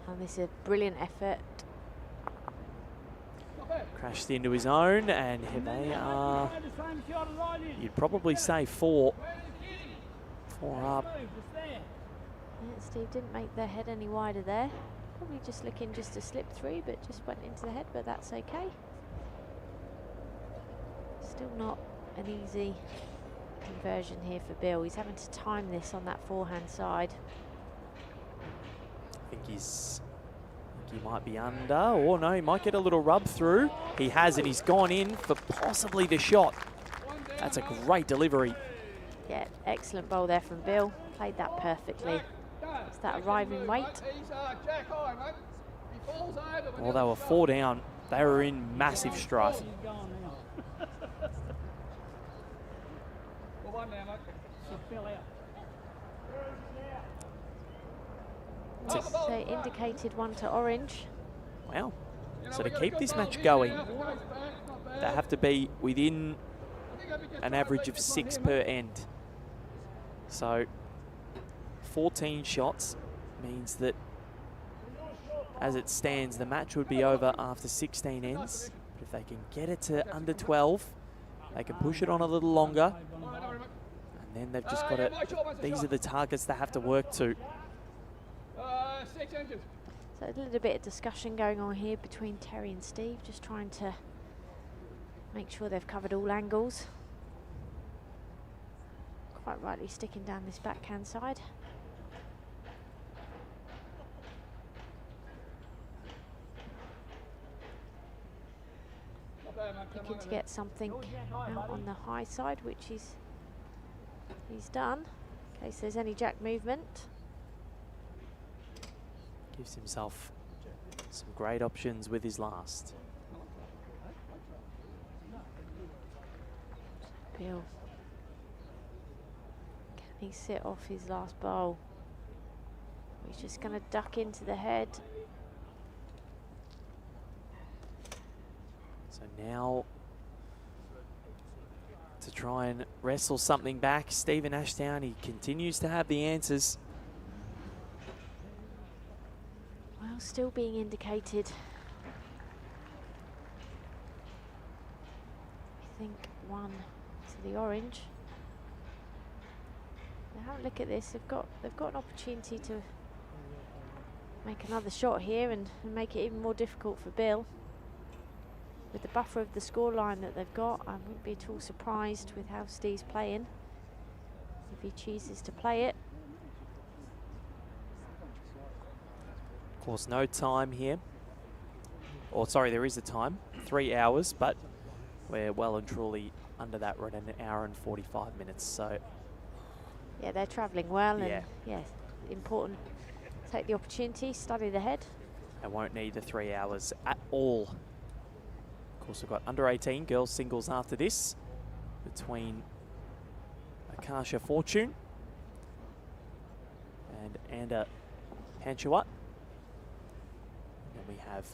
And this is a brilliant effort. Crashed into his own, and here they are, you'd probably say 4 up. Yeah, Steve didn't make the head any wider there. Probably just looking just to slip through, but just went into the head, but that's okay. Still not an easy conversion here for Bill. He's having to time this on that forehand side. I think he might be under, or no, he might get a little rub through. He has, and he's gone in for possibly the shot. That's a great delivery. Yeah, excellent bowl there from Bill. Played that perfectly. It's that arriving weight. Well, they were 4 down. They were in massive strife. So indicated 1 to orange. Wow. So to keep this match going, they have to be within an average of 6 per end. So 14 shots means that, as it stands, the match would be over after 16 ends. But if they can get it to under 12, they can push it on a little longer. And then they've just got to, these are the targets they have to work to. 6 inches. So a little bit of discussion going on here between Terry and Steve, just trying to make sure they've covered all angles. Quite rightly sticking down this backhand side. Looking to get something out on the high side, which he's done, in case there's any jack movement. Gives himself Some great options with his last. Bill. Can he sit off his last bowl? He's just going to duck into the head. So now to try and wrestle something back, Stephen Ashdown, he continues to have the answers. Well, still being indicated. I think one to the orange. Now have a look at this. They've got an opportunity to make another shot here and make it even more difficult for Bill. With the buffer of the scoreline that they've got, I wouldn't be at all surprised with how Steve's playing if he chooses to play it. Of course, no time here. Or sorry, there is a time, 3 hours, but we're well and truly under that. We're at an hour and 45 minutes. So yeah, they're travelling well, yeah. and yes, important. Take the opportunity, study the head. They won't need the 3 hours at all. Of course, we've got under 18 girls singles after this between Akasha Fortune and Anda Panchuat. And we have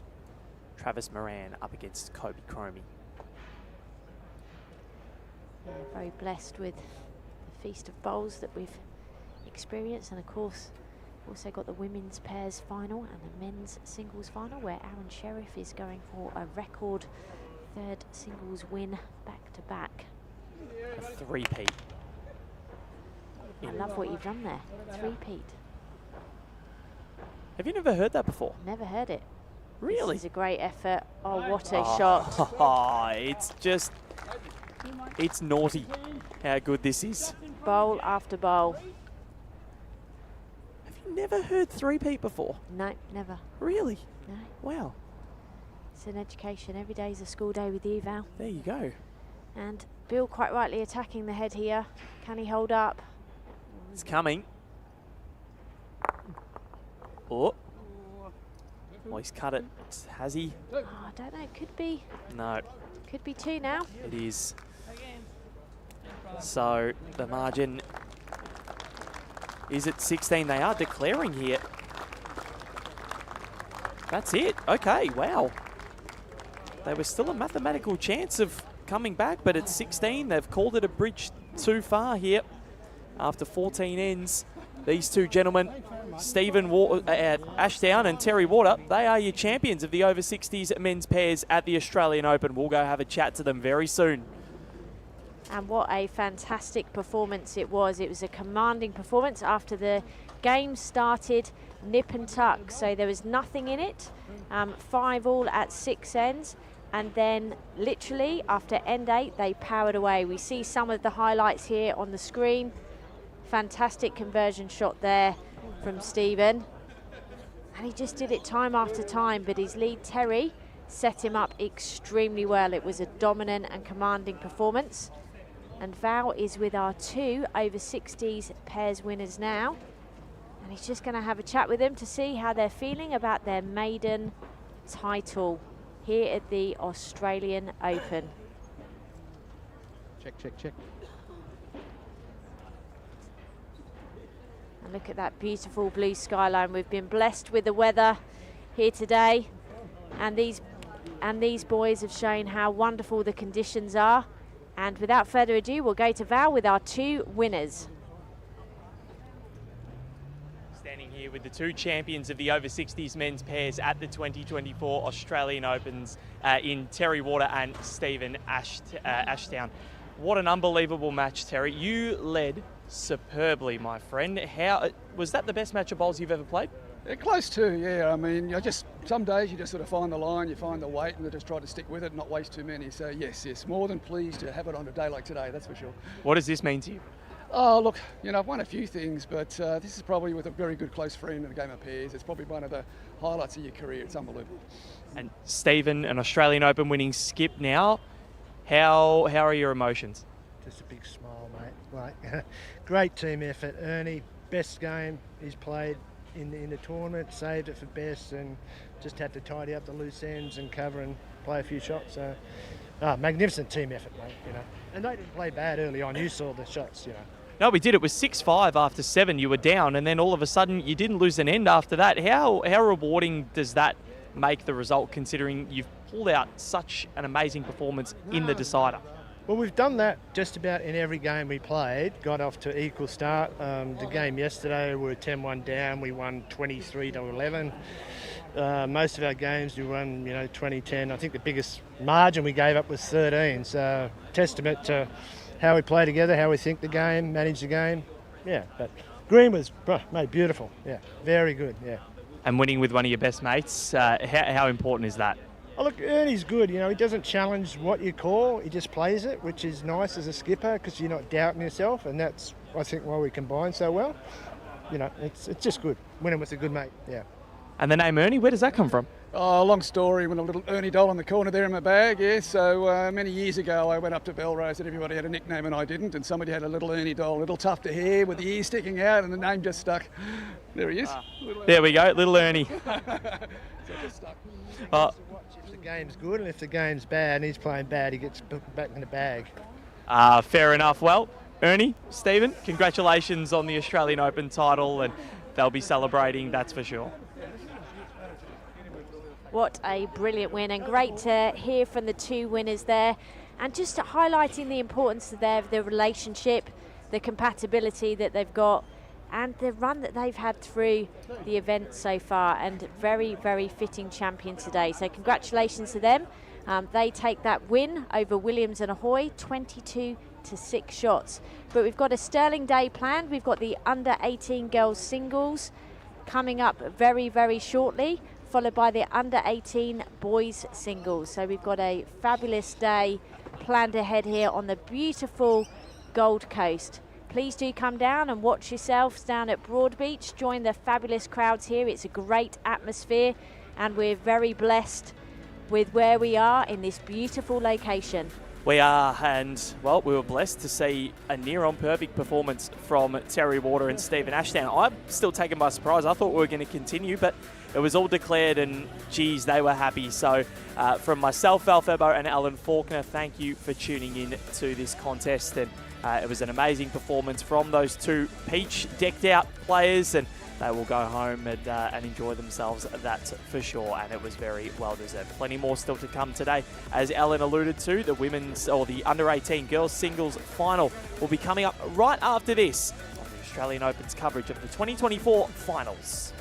Travis Moran up against Kobe Cromie. Yeah, very blessed with the feast of bowls that we've experienced, and of course also got the women's pairs final and the men's singles final, where Aaron Sheriff is going for a record 3rd singles win back to back. A three-peat. I love what you've done there, three-peat. Have you never heard that before? Never heard it. Really? This is a great effort. Oh, what a shot. Oh, it's just, it's naughty how good this is. Bowl after bowl. Have you never heard three-peat before? No, never. Really? No. Wow. It's an education. Every day is a school day with you, Val. There you go. And Bill quite rightly attacking the head here. Can he hold up? It's coming. Oh. Well, he's cut it. Has he? Oh, I don't know. Could be. No, Could be 2 now. it is. So the margin is at 16. They are declaring here. That's it. Okay, wow. There was still a mathematical chance of coming back, but at 16, they've called it a bridge too far here. After 14 ends, these two gentlemen, Stephen Ashdown and Terry Water, they are your champions of the over-60s men's pairs at the Australian Open. We'll go have a chat to them very soon. And what a fantastic performance it was. It was a commanding performance after the game started nip and tuck. So there was nothing in it. 5 all at 6 ends. And then literally after end 8, they powered away. We see some of the highlights here on the screen. Fantastic conversion shot there from Stephen. And he just did it time after time, but his lead, Terry, set him up extremely well. It was a dominant and commanding performance. And Val is with our 2 over-60s pairs winners now. And he's just going to have a chat with them to see how they're feeling about their maiden title here at the Australian Open. Check, check, check. And look at that beautiful blue skyline. We've been blessed with the weather here today. And these boys have shown how wonderful the conditions are. And without further ado, we'll go to Val with our 2 winners. Standing here with the 2 champions of the over-60s men's pairs at the 2024 Australian Opens in Terry Water and Stephen Ashdown. What an unbelievable match, Terry. You led superbly, my friend. How was that the best match of bowls you've ever played? Yeah, close to, yeah. I mean, some days you just sort of find the line, you find the weight, and just try to stick with it and not waste too many. So yes, more than pleased to have it on a day like today, that's for sure. What does this mean to you? Oh, look, I've won a few things, but this is probably with a very good close friend in the game of pairs. It's probably one of the highlights of your career. It's unbelievable. And Stephen, an Australian Open winning skip now. How are your emotions? Just a big smile, mate. Like, great team effort. Ernie, best game he's played in the tournament, saved it for best, and just had to tidy up the loose ends and cover and play a few shots. So, magnificent team effort, mate. You know, and they didn't play bad early on. You saw the shots, you know. No, we did. It was 6-5 after 7. You were down, and then all of a sudden you didn't lose an end after that. How rewarding does that make the result, considering you've pulled out such an amazing performance in the decider? Well, we've done that just about in every game we played. Got off to equal start. The game yesterday, we were 10-1 down. We won 23-11. Most of our games we won, 20-10. I think the biggest margin we gave up was 13. So, testament to how we play together, how we think the game, manage the game. Yeah, but Green was, mate, beautiful. Yeah, very good, yeah. And winning with one of your best mates, how important is that? Oh, look, Ernie's good. He doesn't challenge what you call. He just plays it, which is nice as a skipper because you're not doubting yourself, and that's, I think, why we combine so well. It's just good, winning with a good mate, yeah. And the name Ernie, where does that come from? Oh, long story. When a little Ernie doll in the corner there in my bag, yeah. So many years ago, I went up to Belrose and everybody had a nickname and I didn't. And somebody had a little Ernie doll, a little tuft of hair with the ears sticking out, and the name just stuck. There he is. There we go, little Ernie. So it just stuck. If the game's good and if the game's bad and he's playing bad, he gets back in the bag. Fair enough. Well, Ernie, Stephen, congratulations on the Australian Open title, and they'll be celebrating, that's for sure. What a brilliant win, and great to hear from the two winners there, and just highlighting the importance of their relationship, the compatibility that they've got, and the run that they've had through the event so far, and very, very fitting champion today. So congratulations to them. They take that win over Williams and Ahoy, 22-6 shots. But we've got a sterling day planned. We've got the under-18 girls singles coming up very, very shortly, followed by the under-18 boys singles. So we've got a fabulous day planned ahead here on the beautiful Gold Coast. Please do come down and watch yourselves down at Broadbeach. Join the fabulous crowds here. It's a great atmosphere, and we're very blessed with where we are in this beautiful location. We are, and well, we were blessed to see a near-on perfect performance from Terry Warder and Stephen Ashdown. I'm still taken by surprise. I thought we were going to continue, but it was all declared, and geez, they were happy. So from myself, Val Febo, and Alan Faulkner, thank you for tuning in to this contest. And it was an amazing performance from those two peach decked out players, and they will go home and enjoy themselves, that's for sure, and it was very well deserved. Plenty more still to come today. As Ellen alluded to, the the under-18 girls singles final will be coming up right after this on the Australian Open's coverage of the 2024 finals.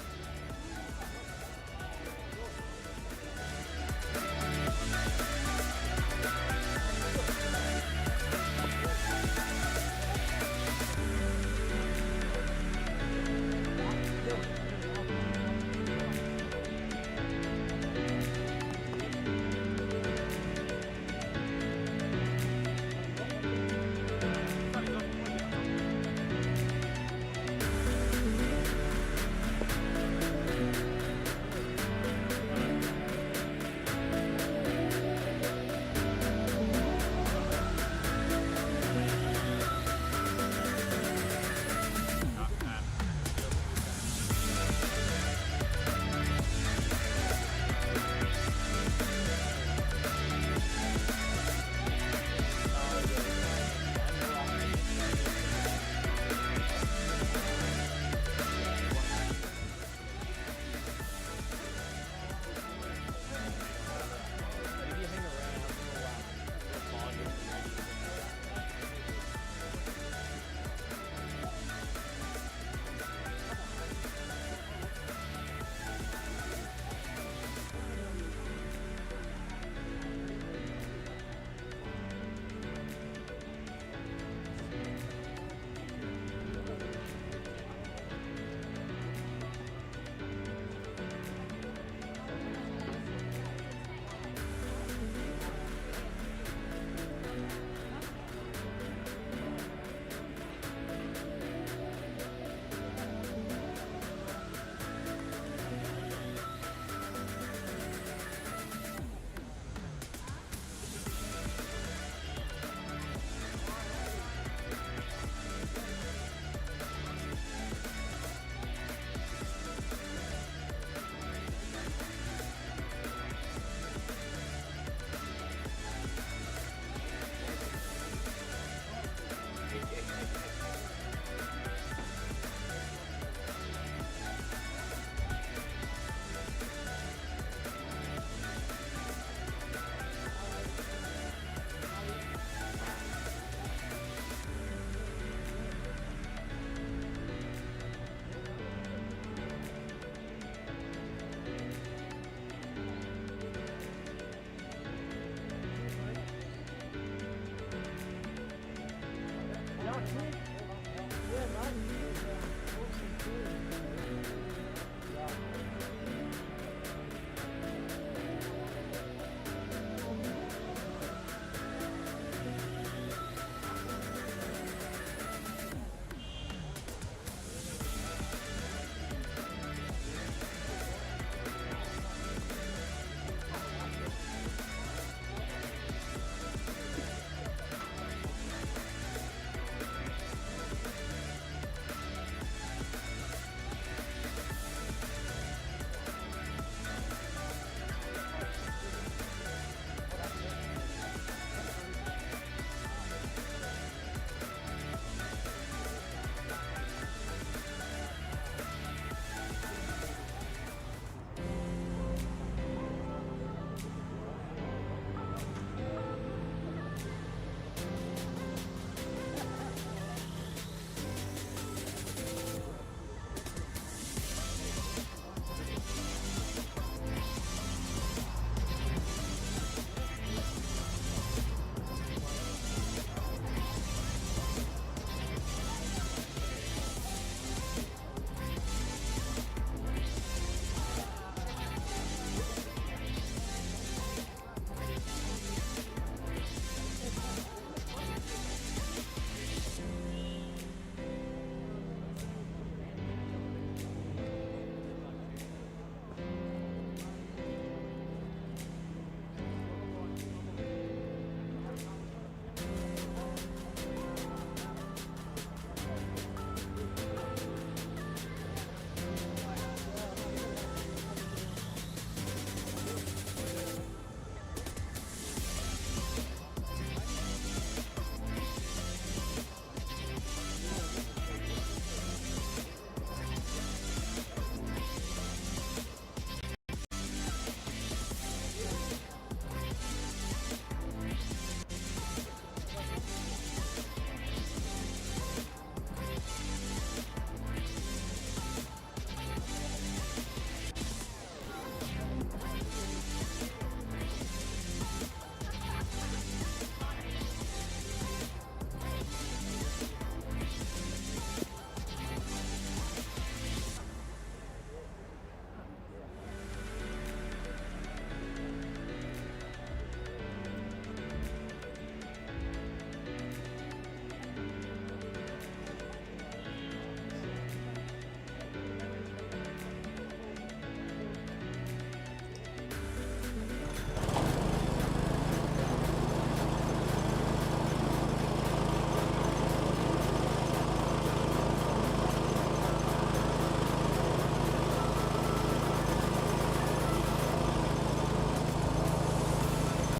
Bye.